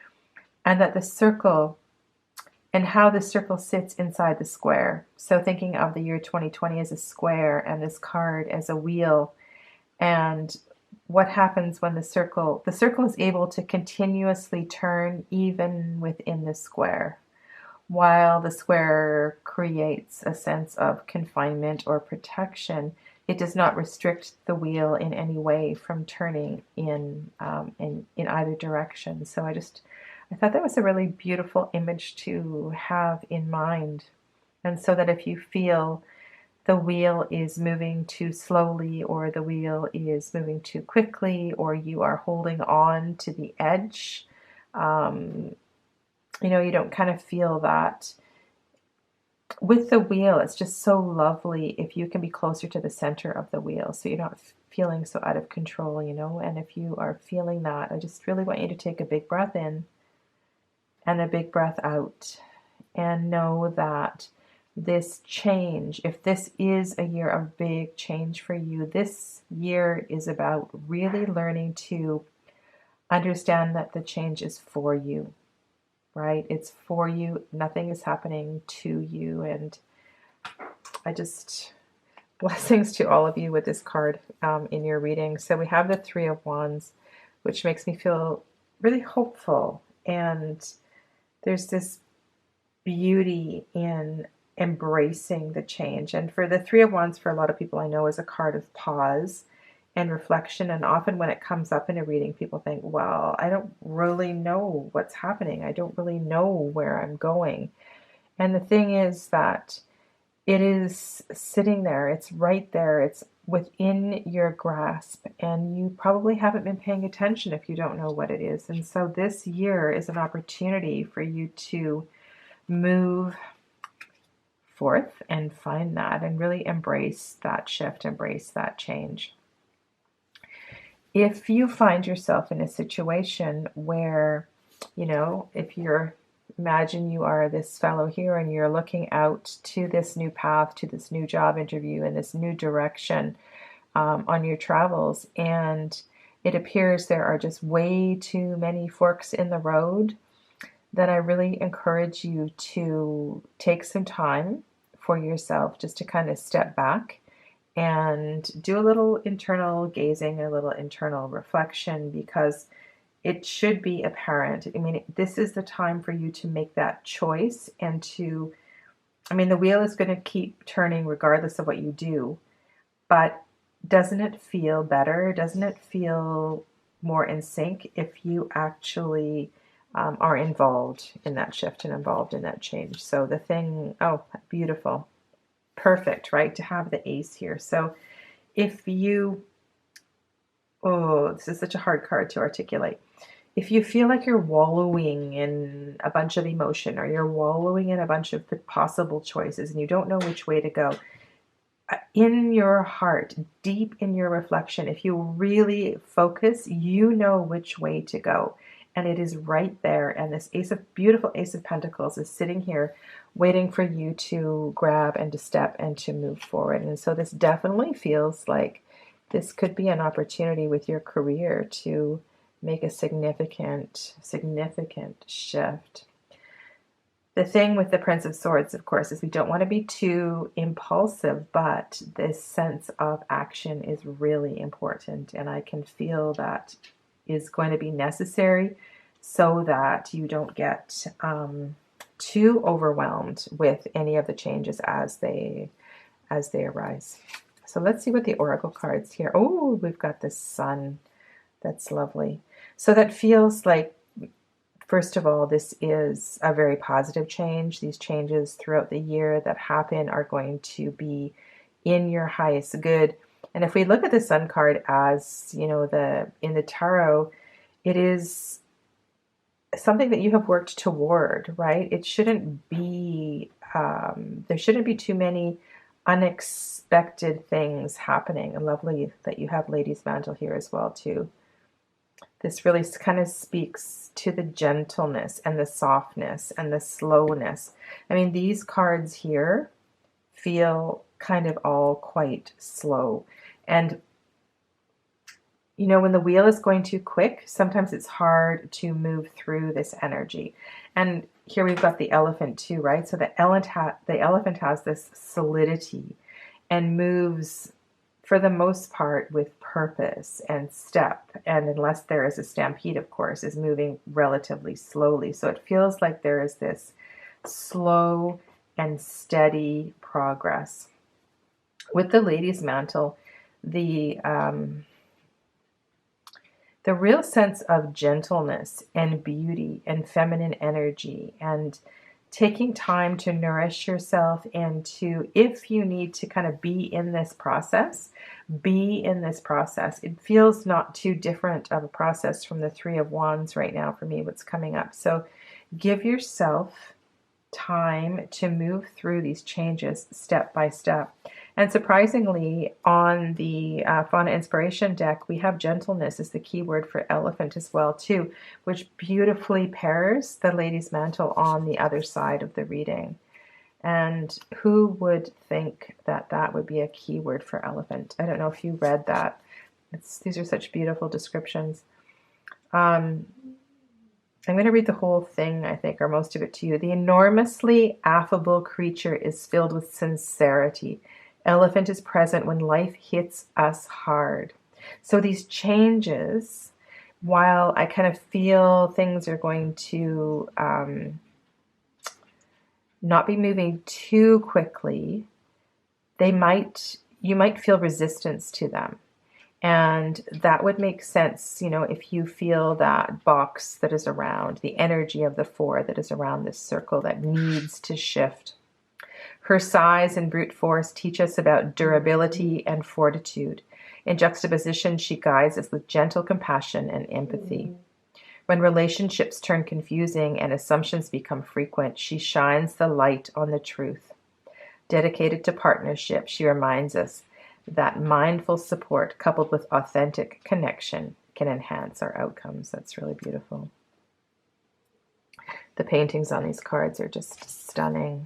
and that the circle and how the circle sits inside the square. So thinking of the year 2020 as a square and this card as a wheel, and what happens when the circle is able to continuously turn even within the square, while the square creates a sense of confinement or protection. It does not restrict the wheel in any way from turning in either direction. So I thought that was a really beautiful image to have in mind. And so that if you feel the wheel is moving too slowly, or the wheel is moving too quickly, or you are holding on to the edge, you don't kind of feel that. With the wheel, it's just so lovely if you can be closer to the center of the wheel, so you're not feeling so out of control, and if you are feeling that, I just really want you to take a big breath in and a big breath out, and know that this change, if this is a year of big change for you, this year is about really learning to understand that the change is for you, right? It's for you. Nothing is happening to you. And blessings to all of you with this card in your reading. So we have the Three of Wands, which makes me feel really hopeful. And there's this beauty in embracing the change. And for the Three of Wands, for a lot of people I know, is a card of pause and reflection. And often when it comes up in a reading, people think, well, I don't really know what's happening. I don't really know where I'm going. And the thing is that it is sitting there. It's right there. It's within your grasp. And you probably haven't been paying attention if you don't know what it is. And so this year is an opportunity for you to move forth and find that and really embrace that shift, embrace that change. If you find yourself in a situation where, imagine you are this fellow here and you're looking out to this new path, to this new job interview in this new direction, on your travels, and it appears there are just way too many forks in the road, then I really encourage you to take some time for yourself just to kind of step back and do a little internal gazing, a little internal reflection, because it should be apparent. I mean, this is the time for you to make that choice and to, I mean, the wheel is going to keep turning regardless of what you do, but doesn't it feel better? Doesn't it feel more in sync if you actually are involved in that shift and involved in that change? So the thing, oh, beautiful. Perfect, right? To have the ace here. So if you, oh, this is such a hard card to articulate. If you feel like you're wallowing in a bunch of emotion, or you're wallowing in a bunch of possible choices and you don't know which way to go, in your heart, deep in your reflection, if you really focus, you know which way to go. And it is right there. And this beautiful Ace of Pentacles is sitting here waiting for you to grab and to step and to move forward. And so this definitely feels like this could be an opportunity with your career to make a significant shift. The thing with the Prince of Swords, of course, is we don't want to be too impulsive, but this sense of action is really important. And I can feel that is going to be necessary so that you don't get too overwhelmed with any of the changes as they arise. So let's see what the Oracle cards here. Oh, we've got the Sun. That's lovely. So that feels like, first of all, this is a very positive change. These changes throughout the year that happen are going to be in your highest good. And if we look at the Sun card as, you know, in the tarot, it is something that you have worked toward, right? It shouldn't be, there shouldn't be too many unexpected things happening. And lovely that you have Lady's Mantle here as well, too. This really kind of speaks to the gentleness and the softness and the slowness. I mean, these cards here feel kind of all quite slow. And, you know, when the wheel is going too quick, sometimes it's hard to move through this energy. And here we've got the Elephant too, right? So the elephant has this solidity and moves, for the most part, with purpose and step. And unless there is a stampede, of course, is moving relatively slowly. So it feels like there is this slow and steady progress. With the Lady's Mantle, the real sense of gentleness and beauty and feminine energy, and taking time to nourish yourself, and to, if you need to kind of be in this process, be in this process. It feels not too different of a process from the Three of Wands right now for me, what's coming up. So give yourself time to move through these changes step by step. And surprisingly, on the Fauna Inspiration deck, we have gentleness as the keyword for elephant as well too, which beautifully pairs the Lady's Mantle on the other side of the reading. And who would think that that would be a keyword for elephant? I don't know if you read that. These are such beautiful descriptions. I'm going to read the whole thing, I think, or most of it to you. The enormously affable creature is filled with sincerity. Elephant is present when life hits us hard. So these changes, while I kind of feel things are going to not be moving too quickly, you might feel resistance to them. And that would make sense, you know, if you feel that box that is around, the energy of the four that is around this circle that needs to shift. Her size and brute force teach us about durability and fortitude. In juxtaposition, she guides us with gentle compassion and empathy. When relationships turn confusing and assumptions become frequent, she shines the light on the truth. Dedicated to partnership, she reminds us that mindful support coupled with authentic connection can enhance our outcomes. That's really beautiful. The paintings on these cards are just stunning.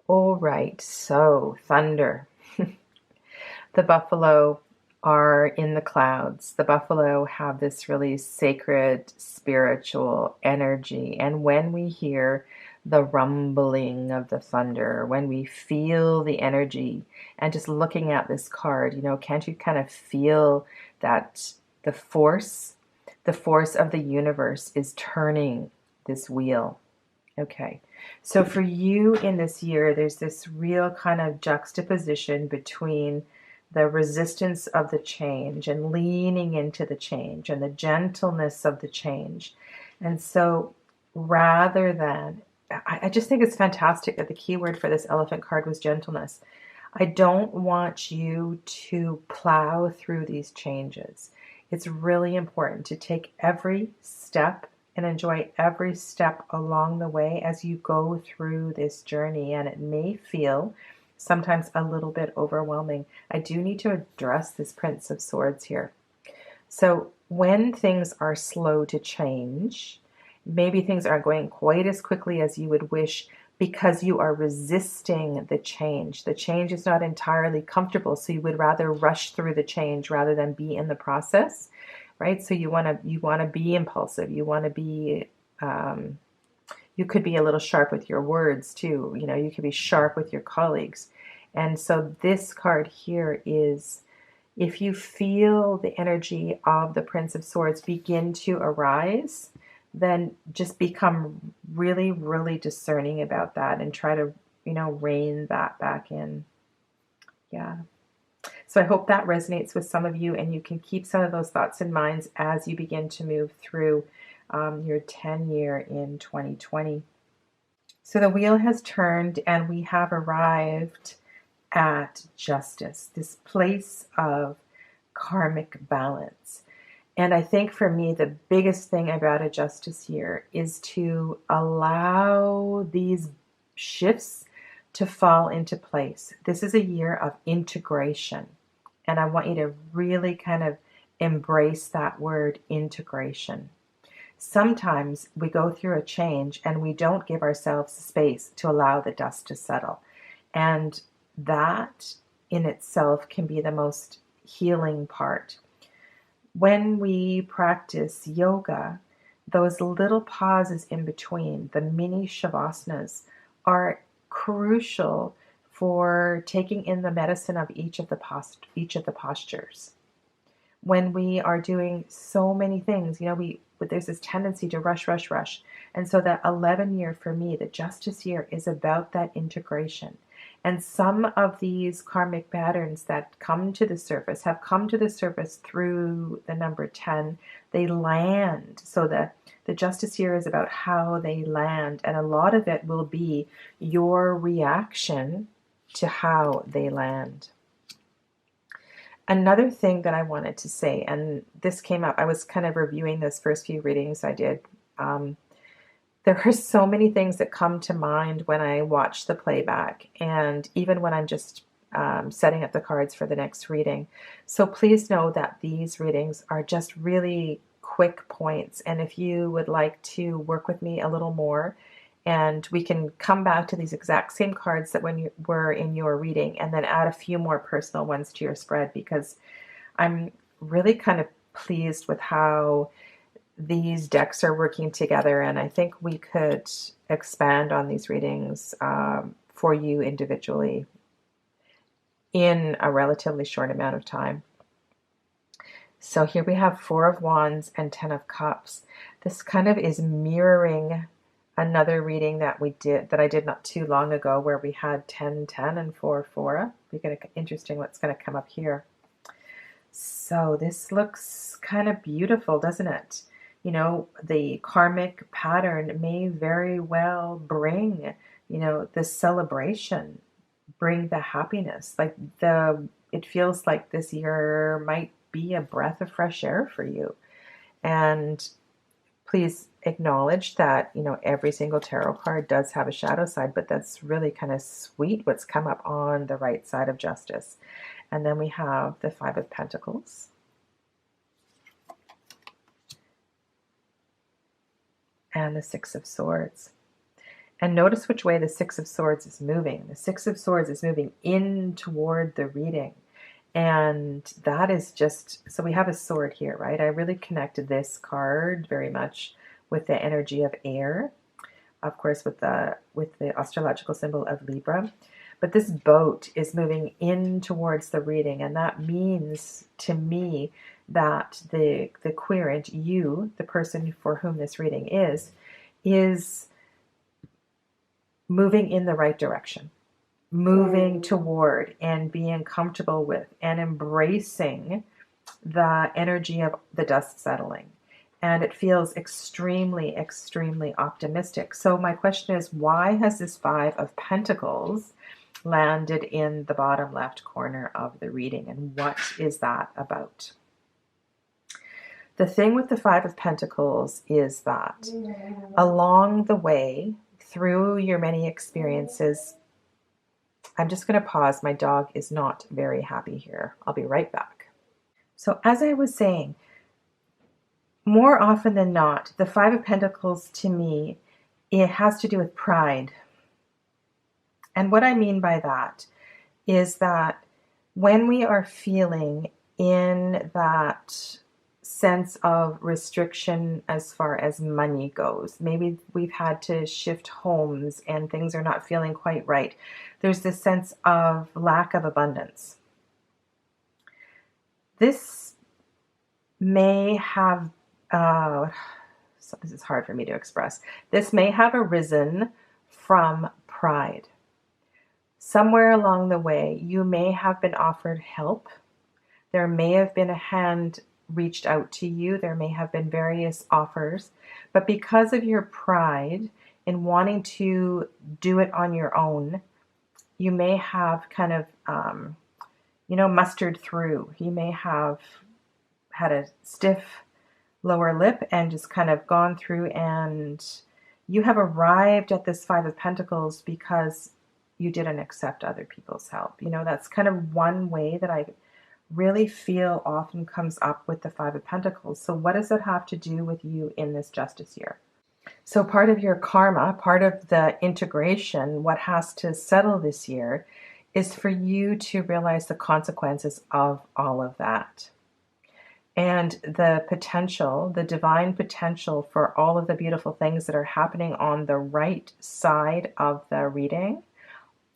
All right, so thunder. The buffalo are in the clouds. The buffalo have this really sacred spiritual energy. And when we hear the rumbling of the thunder, when we feel the energy, and just looking at this card, can't you kind of feel that the force of the universe is turning this wheel? Okay. So for you in this year, there's this real kind of juxtaposition between the resistance of the change and leaning into the change and the gentleness of the change. And so rather than, I just think it's fantastic that the key word for this elephant card was gentleness. I don't want you to plow through these changes. It's really important to take every step and enjoy every step along the way as you go through this journey. And it may feel sometimes a little bit overwhelming. I do need to address this Prince of Swords here. So when things are slow to change, maybe things aren't going quite as quickly as you would wish because you are resisting the change. The change is not entirely comfortable, so you would rather rush through the change rather than be in the process. Right? So you want to be impulsive. You want to be, you could be a little sharp with your words too. You could be sharp with your colleagues. And so this card here is, if you feel the energy of the Prince of Swords begin to arise, then just become really, really discerning about that and try to, rein that back in. Yeah. So I hope that resonates with some of you, and you can keep some of those thoughts in mind as you begin to move through your 10-year in 2020. So the wheel has turned and we have arrived at justice, this place of karmic balance. And I think for me, the biggest thing about a justice year is to allow these shifts to fall into place. This is a year of integration. And I want you to really kind of embrace that word, integration. Sometimes we go through a change and we don't give ourselves space to allow the dust to settle. And that in itself can be the most healing part. When we practice yoga, those little pauses in between, the mini shavasnas, are crucial for taking in the medicine of each of the postures. When we are doing so many things, there's this tendency to rush. And so that 11 year for me, the justice year, is about that integration. And some of these karmic patterns that come to the surface have come to the surface through the number 10. They land. So the justice year is about how they land. And a lot of it will be your reaction to how they land. Another thing that I wanted to say, and this came up, I was kind of reviewing those first few readings I did. There are so many things that come to mind when I watch the playback, and even when I'm just setting up the cards for the next reading. So please know that these readings are just really quick points. And if you would like to work with me a little more, and we can come back to these exact same cards that when you were in your reading, and then add a few more personal ones to your spread, because I'm really kind of pleased with how these decks are working together, and I think we could expand on these readings for you individually in a relatively short amount of time. So here we have Four of Wands and 10 of Cups. This kind of is mirroring another reading that I did not too long ago, where we had 10-10 and 4-4. Interesting what's going to come up here. So this looks kind of beautiful, doesn't it? The karmic pattern may very well bring, the celebration, bring the happiness. It feels like this year might be a breath of fresh air for you. And please acknowledge that, every single tarot card does have a shadow side, but that's really kind of sweet what's come up on the right side of justice. And then we have the Five of Pentacles. And the Six of Swords. And notice which way the Six of Swords is moving. The Six of Swords is moving in toward the reading. And that is just, so we have a sword here, right? I really connected this card very much with the energy of air, of course, with the astrological symbol of Libra. But this boat is moving in towards the reading, and that means to me that the querent, you, the person for whom this reading is moving in the right direction, moving toward and being comfortable with and embracing the energy of the dust settling. And it feels extremely, extremely optimistic. So my question is, why has this Five of Pentacles landed in the bottom left corner of the reading? And what is that about? The thing with the Five of Pentacles is that along the way, through your many experiences, I'm just going to pause. My dog is not very happy here. I'll be right back. So as I was saying, more often than not, the Five of Pentacles to me, it has to do with pride. And what I mean by that is that when we are feeling in that sense of restriction as far as money goes, maybe we've had to shift homes and things are not feeling quite right, there's this sense of lack of abundance. This may have, so this is hard for me to express, this may have arisen from pride. Somewhere along the way, you may have been offered help. There may have been a hand reached out to you. There may have been various offers. But because of your pride in wanting to do it on your own, you may have kind of, mustered through. You may have had a stiff lower lip and just kind of gone through, and you have arrived at this Five of Pentacles because you didn't accept other people's help. That's kind of one way that I really feel often comes up with the Five of Pentacles. So what does it have to do with you in this justice year? So part of your karma, part of the integration, what has to settle this year is for you to realize the consequences of all of that. And the potential, the divine potential for all of the beautiful things that are happening on the right side of the reading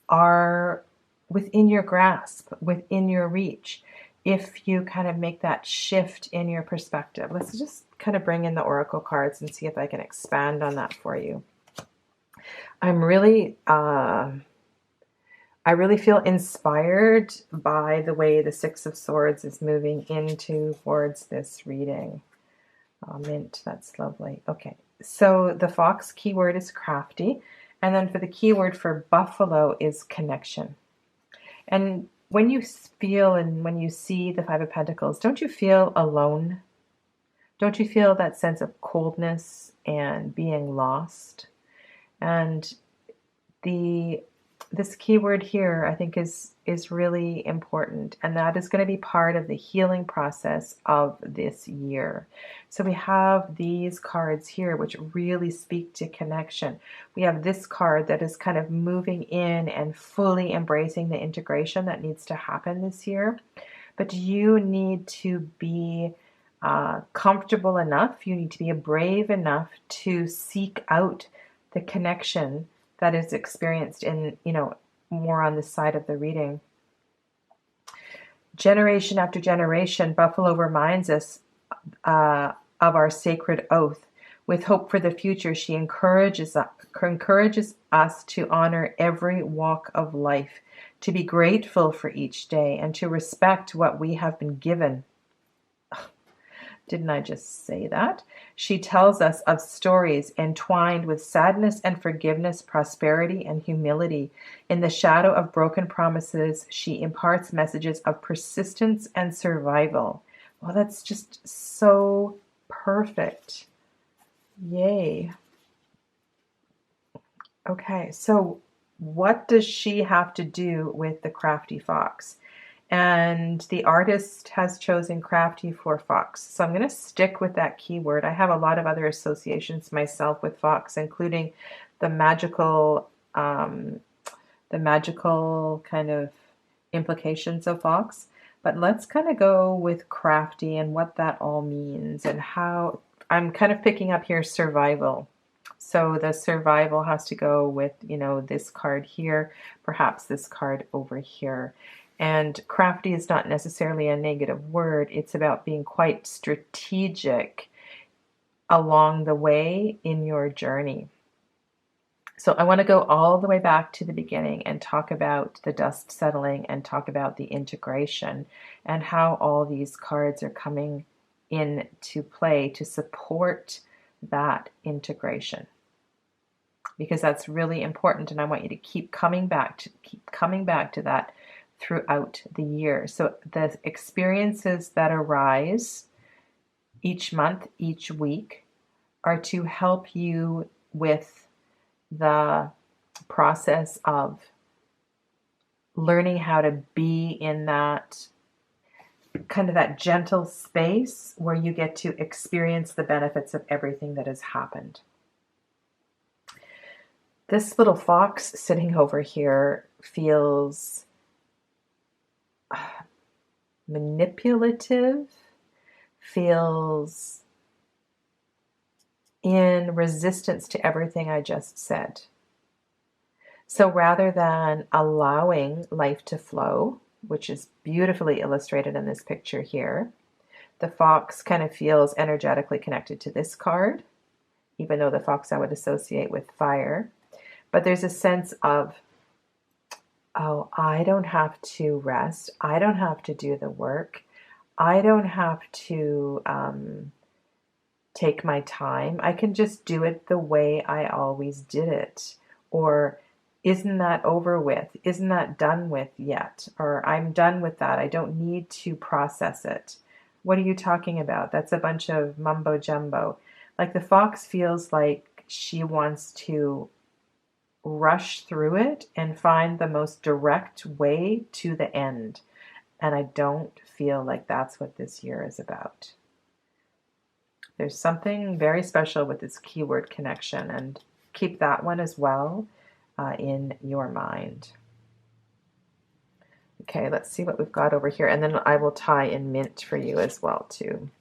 are within your grasp, within your reach, if you kind of make that shift in your perspective. Let's just kind of bring in the oracle cards and see if I can expand on that for you. I really feel inspired by the way the Six of Swords is moving towards this reading. Oh, mint, that's lovely. Okay, so the fox keyword is crafty. And then for the keyword for buffalo is connection. And when you feel and when you see the Five of Pentacles, don't you feel alone? Don't you feel that sense of coldness and being lost? And this keyword here, I think, is really important, and that is going to be part of the healing process of this year. So we have these cards here which really speak to connection. We have this card that is kind of moving in and fully embracing the integration that needs to happen this year. But you need to be comfortable enough, you need to be brave enough to seek out the connection that is experienced in, more on this side of the reading. Generation after generation, Buffalo reminds us of our sacred oath. With hope for the future, she encourages us to honor every walk of life, to be grateful for each day, and to respect what we have been given. Didn't I just say that? She tells us of stories entwined with sadness and forgiveness, prosperity and humility. In the shadow of broken promises, she imparts messages of persistence and survival. Well, that's just so perfect. Yay. Okay, so what does she have to do with the crafty fox? And the artist has chosen crafty for fox. So I'm going to stick with that keyword. I have a lot of other associations myself with fox, including the magical kind of implications of fox. But let's kind of go with crafty and what that all means and how I'm kind of picking up here survival. So the survival has to go with, this card here, perhaps this card over here. And crafty is not necessarily a negative word. It's about being quite strategic along the way in your journey. So I want to go all the way back to the beginning and talk about the dust settling and talk about the integration and how all these cards are coming into play to support that integration. Because that's really important, and I want you to keep coming back to that throughout the year. So the experiences that arise each month, each week, are to help you with the process of learning how to be in that kind of that gentle space where you get to experience the benefits of everything that has happened. This little fox sitting over here feels manipulative, feels in resistance to everything I just said. So rather than allowing life to flow, which is beautifully illustrated in this picture here, the fox kind of feels energetically connected to this card, even though the fox I would associate with fire. But there's a sense of, oh, I don't have to rest. I don't have to do the work. I don't have to take my time. I can just do it the way I always did it. Or isn't that over with? Isn't that done with yet? Or I'm done with that. I don't need to process it. What are you talking about? That's a bunch of mumbo jumbo. Like the fox feels like she wants to rush through it and find the most direct way to the end. And I don't feel like that's what this year is about. There's something very special with this keyword connection, and keep that one as well in your mind. Okay, let's see what we've got over here. And then I will tie in mint for you as well too.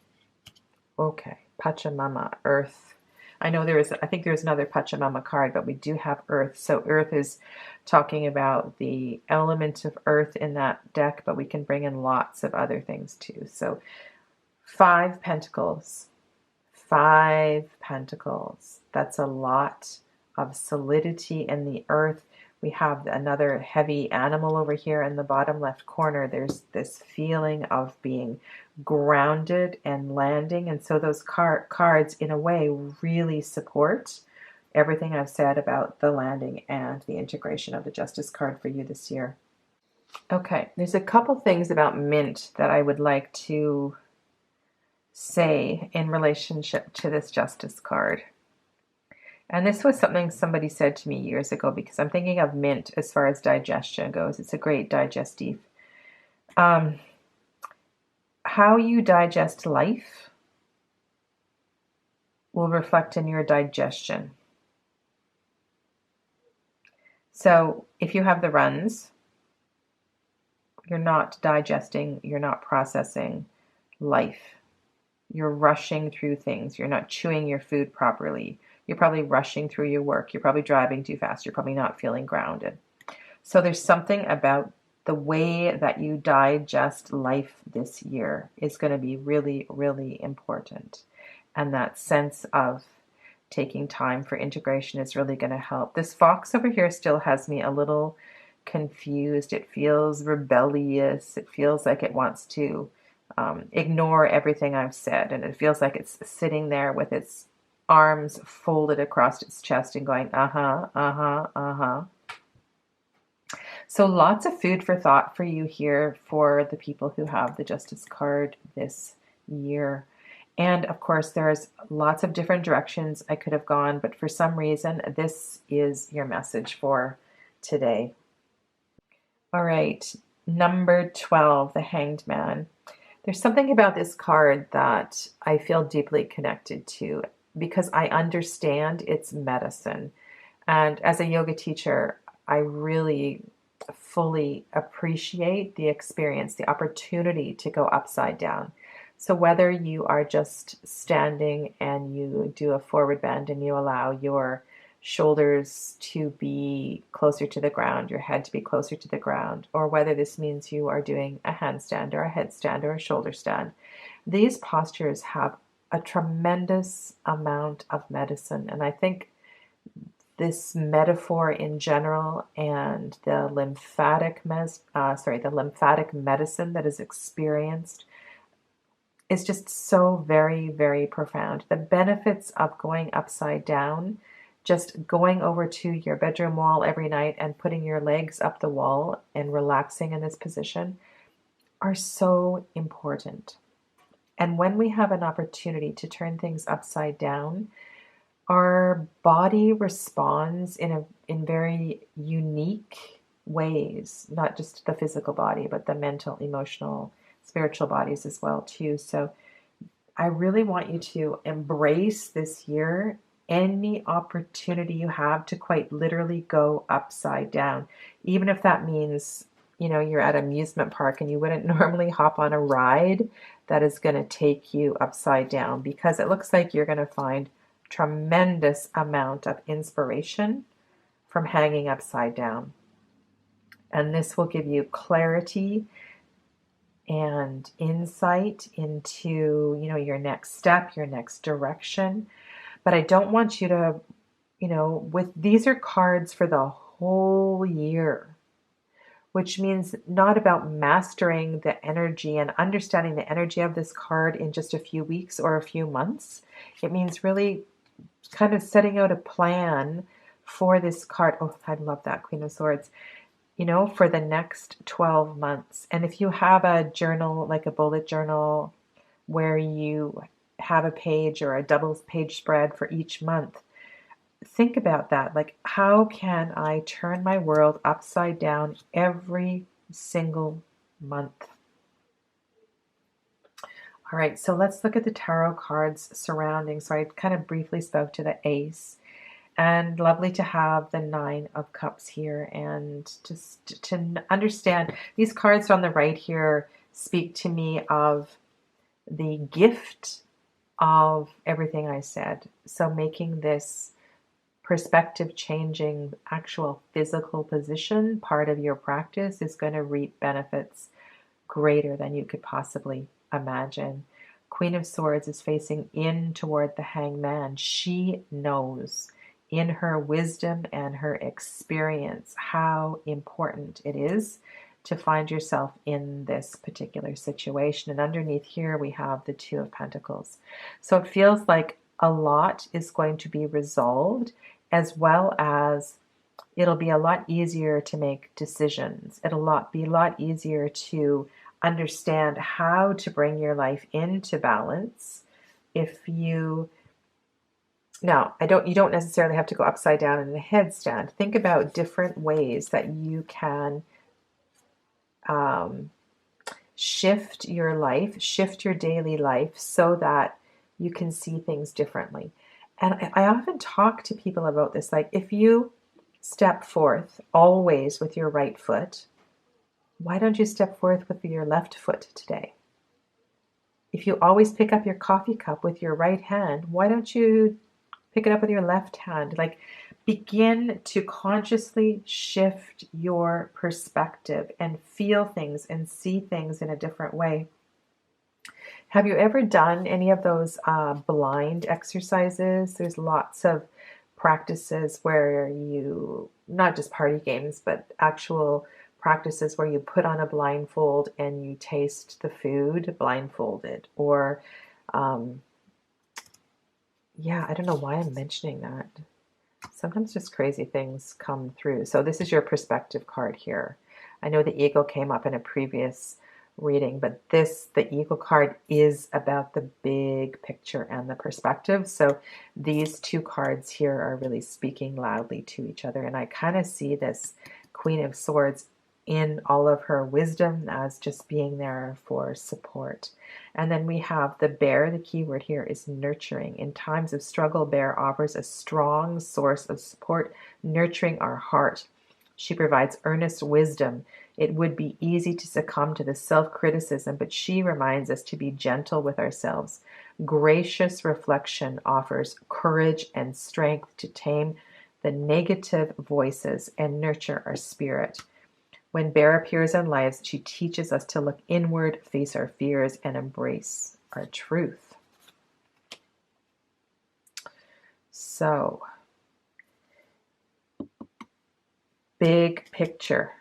Okay, Pachamama, Earth. I think there's another Pachamama card, but we do have Earth. So Earth is talking about the element of Earth in that deck, but we can bring in lots of other things too. So 5 Pentacles. 5 Pentacles. That's a lot of solidity in the earth. We have another heavy animal over here in the bottom left corner. There's this feeling of being grounded and landing. And so those cards, in a way, really support everything I've said about the landing and the integration of the Justice card for you this year. Okay, there's a couple things about mint that I would like to say in relationship to this Justice card. And this was something somebody said to me years ago, because I'm thinking of mint as far as digestion goes. It's a great digestive. How you digest life will reflect in your digestion. So if you have the runs, you're not digesting, you're not processing life. You're rushing through things. You're not chewing your food properly. You're probably rushing through your work. You're probably driving too fast. You're probably not feeling grounded. So there's something about the way that you digest life this year is going to be really, really important. And that sense of taking time for integration is really going to help. This fox over here still has me a little confused. It feels rebellious. It feels like it wants to ignore everything I've said. And it feels like it's sitting there with its arms folded across its chest and going, uh-huh, uh-huh, uh-huh. So lots of food for thought for you here for the people who have the Justice card this year. And of course, there's lots of different directions I could have gone, but for some reason, this is your message for today. All right, number 12, the Hanged Man. There's something about this card that I feel deeply connected to, because I understand its medicine. And as a yoga teacher, I really fully appreciate the experience, the opportunity to go upside down. So whether you are just standing and you do a forward bend and you allow your shoulders to be closer to the ground, your head to be closer to the ground, or whether this means you are doing a handstand or a headstand or a shoulder stand, these postures have a tremendous amount of medicine. And I think this metaphor in general and the lymphatic medicine that is experienced is just so very, very profound. The benefits of going upside down, just going over to your bedroom wall every night and putting your legs up the wall and relaxing in this position, are so important. And when we have an opportunity to turn things upside down, our body responds in very unique ways, not just the physical body, but the mental, emotional, spiritual bodies as well too. So I really want you to embrace this year any opportunity you have to quite literally go upside down, even if that means, you're at an amusement park and you wouldn't normally hop on a ride that is going to take you upside down, because it looks like you're going to find tremendous amount of inspiration from hanging upside down. And this will give you clarity and insight into, your next step, your next direction. But I don't want you to, these are cards for the whole year, which means not about mastering the energy and understanding the energy of this card in just a few weeks or a few months. It means really kind of setting out a plan for this card. Oh, I love that, Queen of Swords. For the next 12 months. And if you have a journal, like a bullet journal, where you have a page or a double page spread for each month, think about that. Like, how can I turn my world upside down every single month? All right, so let's look at the tarot cards surrounding. So I kind of briefly spoke to the Ace, and lovely to have the Nine of Cups here. And just to understand, these cards on the right here speak to me of the gift of everything I said. So making this perspective changing actual physical position part of your practice is going to reap benefits greater than you could possibly imagine. Queen of Swords is facing in toward the Hanged Man. She knows in her wisdom and her experience how important it is to find yourself in this particular situation. And underneath here we have the Two of Pentacles. So it feels like a lot is going to be resolved, as well as it'll be a lot easier to make decisions. It'll be a lot easier to understand how to bring your life into balance. You don't necessarily have to go upside down in a headstand. Think about different ways that you can shift your life, shift your daily life so that you can see things differently. And I often talk to people about this. Like, if you step forth always with your right foot, why don't you step forth with your left foot today? If you always pick up your coffee cup with your right hand, why don't you pick it up with your left hand? Like, begin to consciously shift your perspective and feel things and see things in a different way. Have you ever done any of those blind exercises? There's lots of practices where you, not just party games, but actual practices where you put on a blindfold and you taste the food blindfolded. Or, I don't know why I'm mentioning that. Sometimes just crazy things come through. So this is your perspective card here. I know the Eagle came up in a previous reading, but the Eagle card is about the big picture and the perspective. So these two cards here are really speaking loudly to each other. And I kind of see this Queen of Swords in all of her wisdom as just being there for support. And then we have the Bear. The key word here is nurturing. In times of struggle, Bear offers a strong source of support, nurturing our heart. She provides earnest wisdom. It would be easy to succumb to the self-criticism, but she reminds us to be gentle with ourselves. Gracious reflection offers courage and strength to tame the negative voices and nurture our spirit. When Bear appears in lives, she teaches us to look inward, face our fears, and embrace our truth. So, big picture.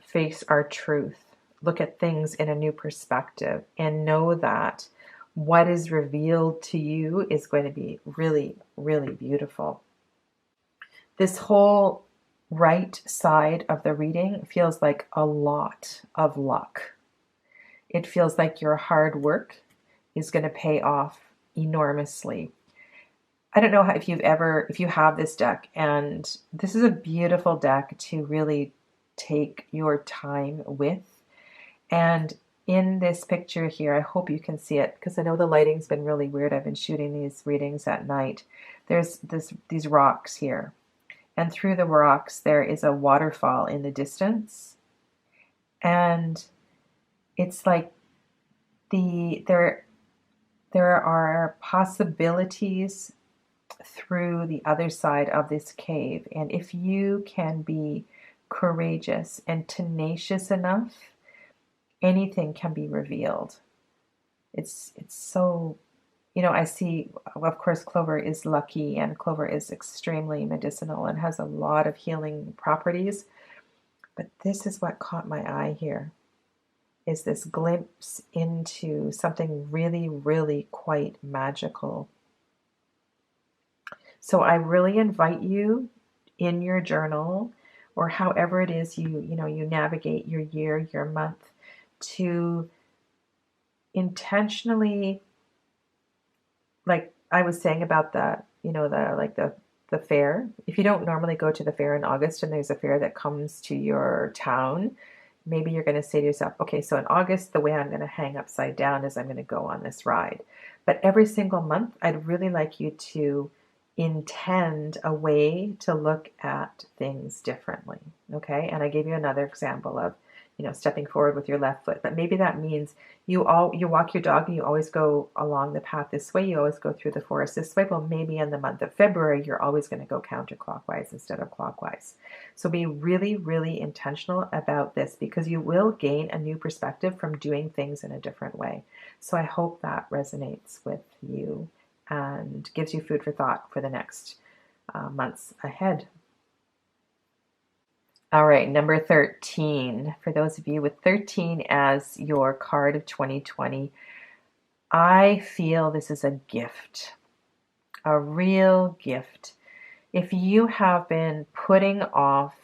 Face our truth. Look at things in a new perspective and know that what is revealed to you is going to be really, really beautiful. This whole right side of the reading feels like a lot of luck. It feels like your hard work is going to pay off enormously. I don't know if you have this deck, and this is a beautiful deck to really take your time with. And in this picture here, I hope you can see it because I know the lighting's been really weird. I've been shooting these readings at night. There's these rocks here. And through the rocks, there is a waterfall in the distance. And it's like there are possibilities through the other side of this cave. And if you can be courageous and tenacious enough, anything can be revealed. It's so, I see, of course, clover is lucky, and clover is extremely medicinal and has a lot of healing properties. But this is what caught my eye here, is this glimpse into something really, really quite magical. So I really invite you in your journal, or however it is you navigate your year, your month, to intentionally, like I was saying about the fair. If you don't normally go to the fair in August and there's a fair that comes to your town, maybe you're going to say to yourself, okay, so in August, the way I'm going to hang upside down is I'm going to go on this ride. But every single month, I'd really like you to intend a way to look at things differently. Okay. And I gave you another example of, stepping forward with your left foot, but maybe that means you walk your dog and you always go along the path this way. You always go through the forest this way. Well, maybe in the month of February, you're always going to go counterclockwise instead of clockwise. So be really, really intentional about this, because you will gain a new perspective from doing things in a different way. So I hope that resonates with you and gives you food for thought for the next months ahead. All right, number 13. For those of you with 13 as your card of 2020, I feel this is a gift, a real gift. If you have been putting off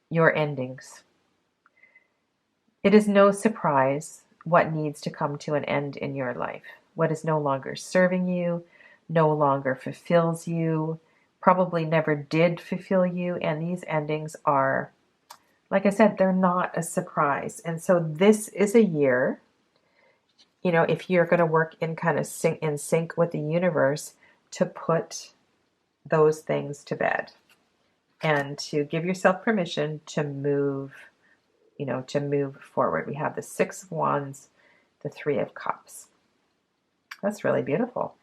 your endings, it is no surprise what needs to come to an end in your life. What is no longer serving you, no longer fulfills you, probably never did fulfill you, and these endings are, like I said, they're not a surprise. And so this is a year, if you're going to work in kind of sync with the universe, to put those things to bed and to give yourself permission to move, to move forward. We have the Six of Wands, the Three of Cups. That's really beautiful.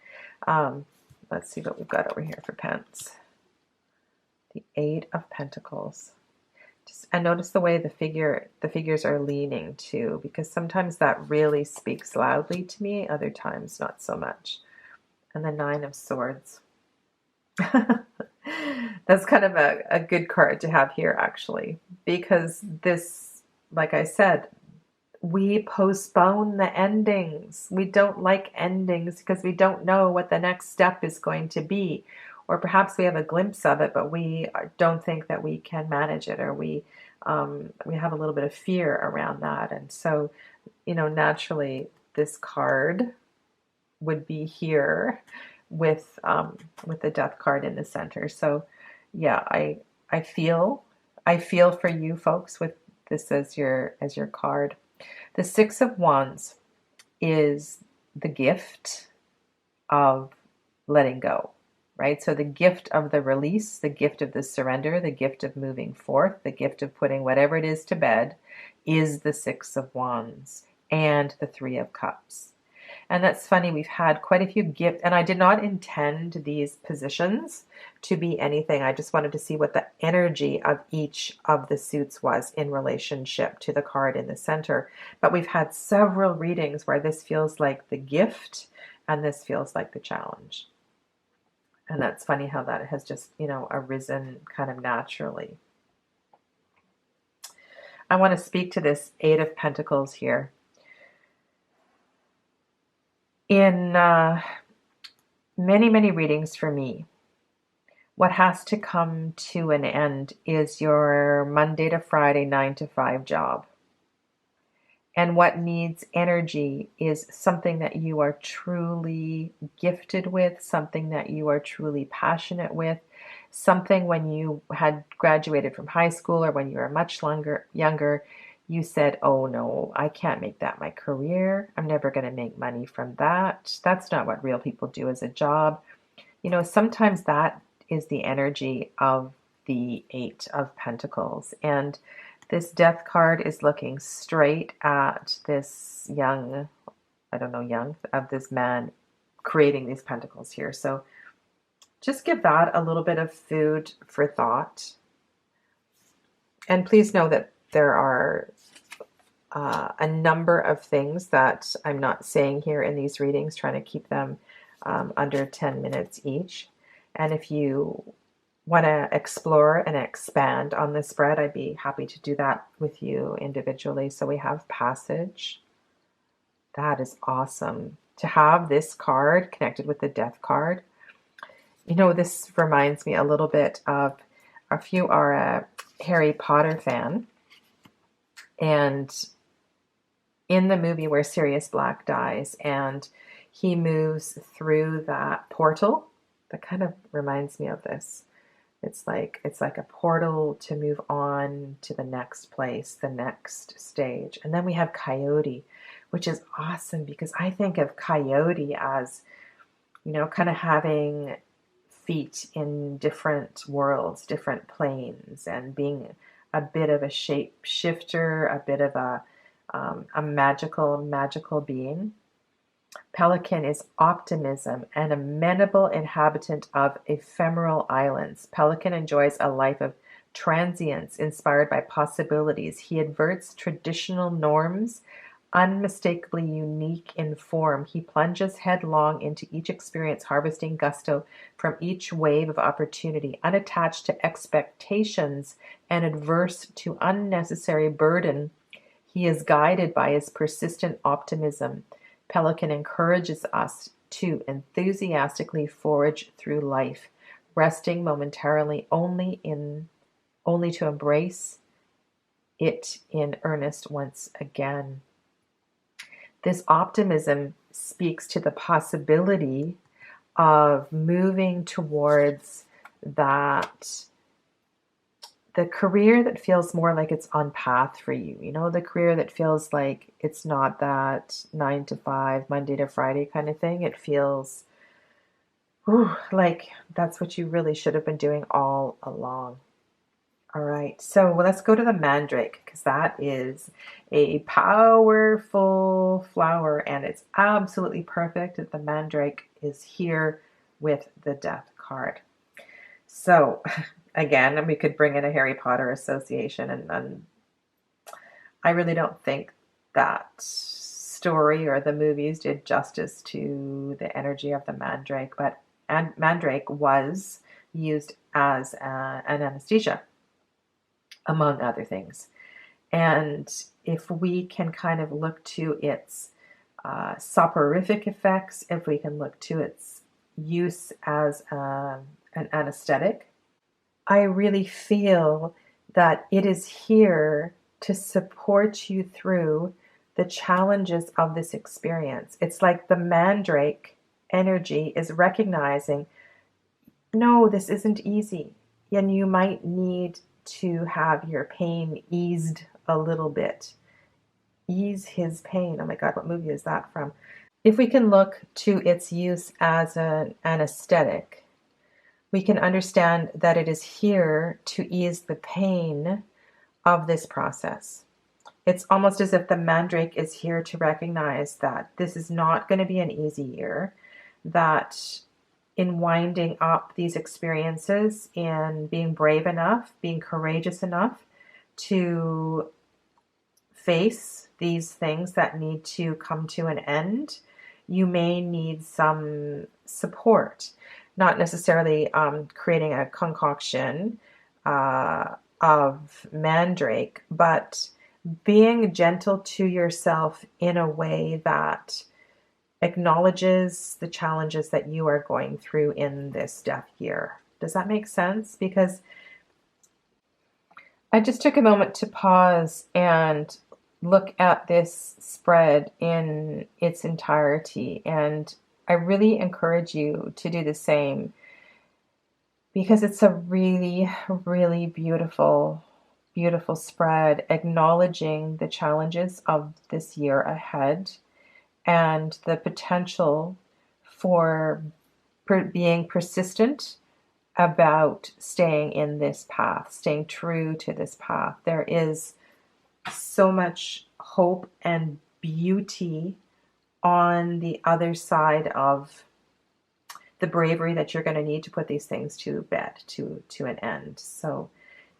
Let's see what we've got over here for Pence. The Eight of Pentacles. I notice the way the figures are leaning too, because sometimes that really speaks loudly to me, other times not so much. And the Nine of Swords. That's kind of a good card to have here, actually, because this, like I said, we postpone the endings. We don't like endings because we don't know what the next step is going to be. Or perhaps we have a glimpse of it, but we don't think that we can manage it, or we have a little bit of fear around that. And so, naturally, this card would be here with the Death card in the center. So, yeah, I feel for you folks with this as your card. The Six of Wands is the gift of letting go. right? So the gift of the release, the gift of the surrender, the gift of moving forth, the gift of putting whatever it is to bed is the Six of Wands and the Three of Cups. And that's funny, we've had quite a few gifts, and I did not intend these positions to be anything. I just wanted to see what the energy of each of the suits was in relationship to the card in the center. But we've had several readings where this feels like the gift and this feels like the challenge. And that's funny how that has just, arisen kind of naturally. I want to speak to this Eight of Pentacles here. In many, many readings for me, what has to come to an end is your Monday to Friday 9 to 5 job. And what needs energy is something that you are truly gifted with, something that you are truly passionate with, something when you had graduated from high school or when you were much younger, you said, oh no, I can't make that my career. I'm never going to make money from that. That's not what real people do as a job. Sometimes that is the energy of the Eight of Pentacles. And this Death card is looking straight at this of this man creating these pentacles here. So just give that a little bit of food for thought. And please know that there are a number of things that I'm not saying here in these readings, trying to keep them under 10 minutes each. And if you want to explore and expand on this spread, I'd be happy to do that with you individually. So we have Passage. That is awesome. To have this card connected with the Death card. This reminds me a little bit of, if you are a Harry Potter fan, and in the movie where Sirius Black dies and he moves through that portal, that kind of reminds me of this. It's like a portal to move on to the next place, the next stage. And then we have Coyote, which is awesome because I think of Coyote as, kind of having feet in different worlds, different planes, and being a bit of a shapeshifter, a bit of a magical being. Pelican is optimism, an amenable inhabitant of ephemeral islands. Pelican enjoys a life of transience inspired by possibilities. He averts traditional norms, unmistakably unique in form. He plunges headlong into each experience, harvesting gusto from each wave of opportunity, unattached to expectations and adverse to unnecessary burden. He is guided by his persistent optimism. Pelican encourages us to enthusiastically forage through life, resting momentarily only to embrace it in earnest once again. This optimism speaks to the possibility of moving towards the career that feels more like it's on path for you. The career that feels like it's not that 9 to 5, Monday to Friday kind of thing. It feels like that's what you really should have been doing all along. All right, so let's go to the Mandrake, because that is a powerful flower, and it's absolutely perfect that the Mandrake is here with the Death card. So again, we could bring in a Harry Potter association, and I really don't think that story or the movies did justice to the energy of the Mandrake, but Mandrake was used as an anesthesia, among other things. And if we can kind of look to its soporific effects, if we can look to its use as an anesthetic, I really feel that it is here to support you through the challenges of this experience. It's like the Mandrake energy is recognizing, no, this isn't easy, and you might need to have your pain eased a little bit. Ease his pain. Oh my God, what movie is that from? If we can look to its use as an anesthetic, we can understand that it is here to ease the pain of this process. It's almost as if the mandrake is here to recognize that this is not going to be an easy year, that in winding up these experiences, in being brave enough, being courageous enough to face these things that need to come to an end, you may need some support. Not necessarily creating a concoction of mandrake, but being gentle to yourself in a way that acknowledges the challenges that you are going through in this death year. Does that make sense? Because I just took a moment to pause and look at this spread in its entirety, and I really encourage you to do the same, because it's a really, really beautiful, beautiful spread, acknowledging the challenges of this year ahead and the potential for being persistent about staying in this path, staying true to this path. There is so much hope and beauty on the other side of the bravery that you're going to need to put these things to bed, to an end. So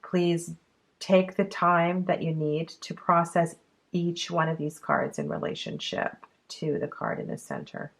please take the time that you need to process each one of these cards in relationship to the card in the center.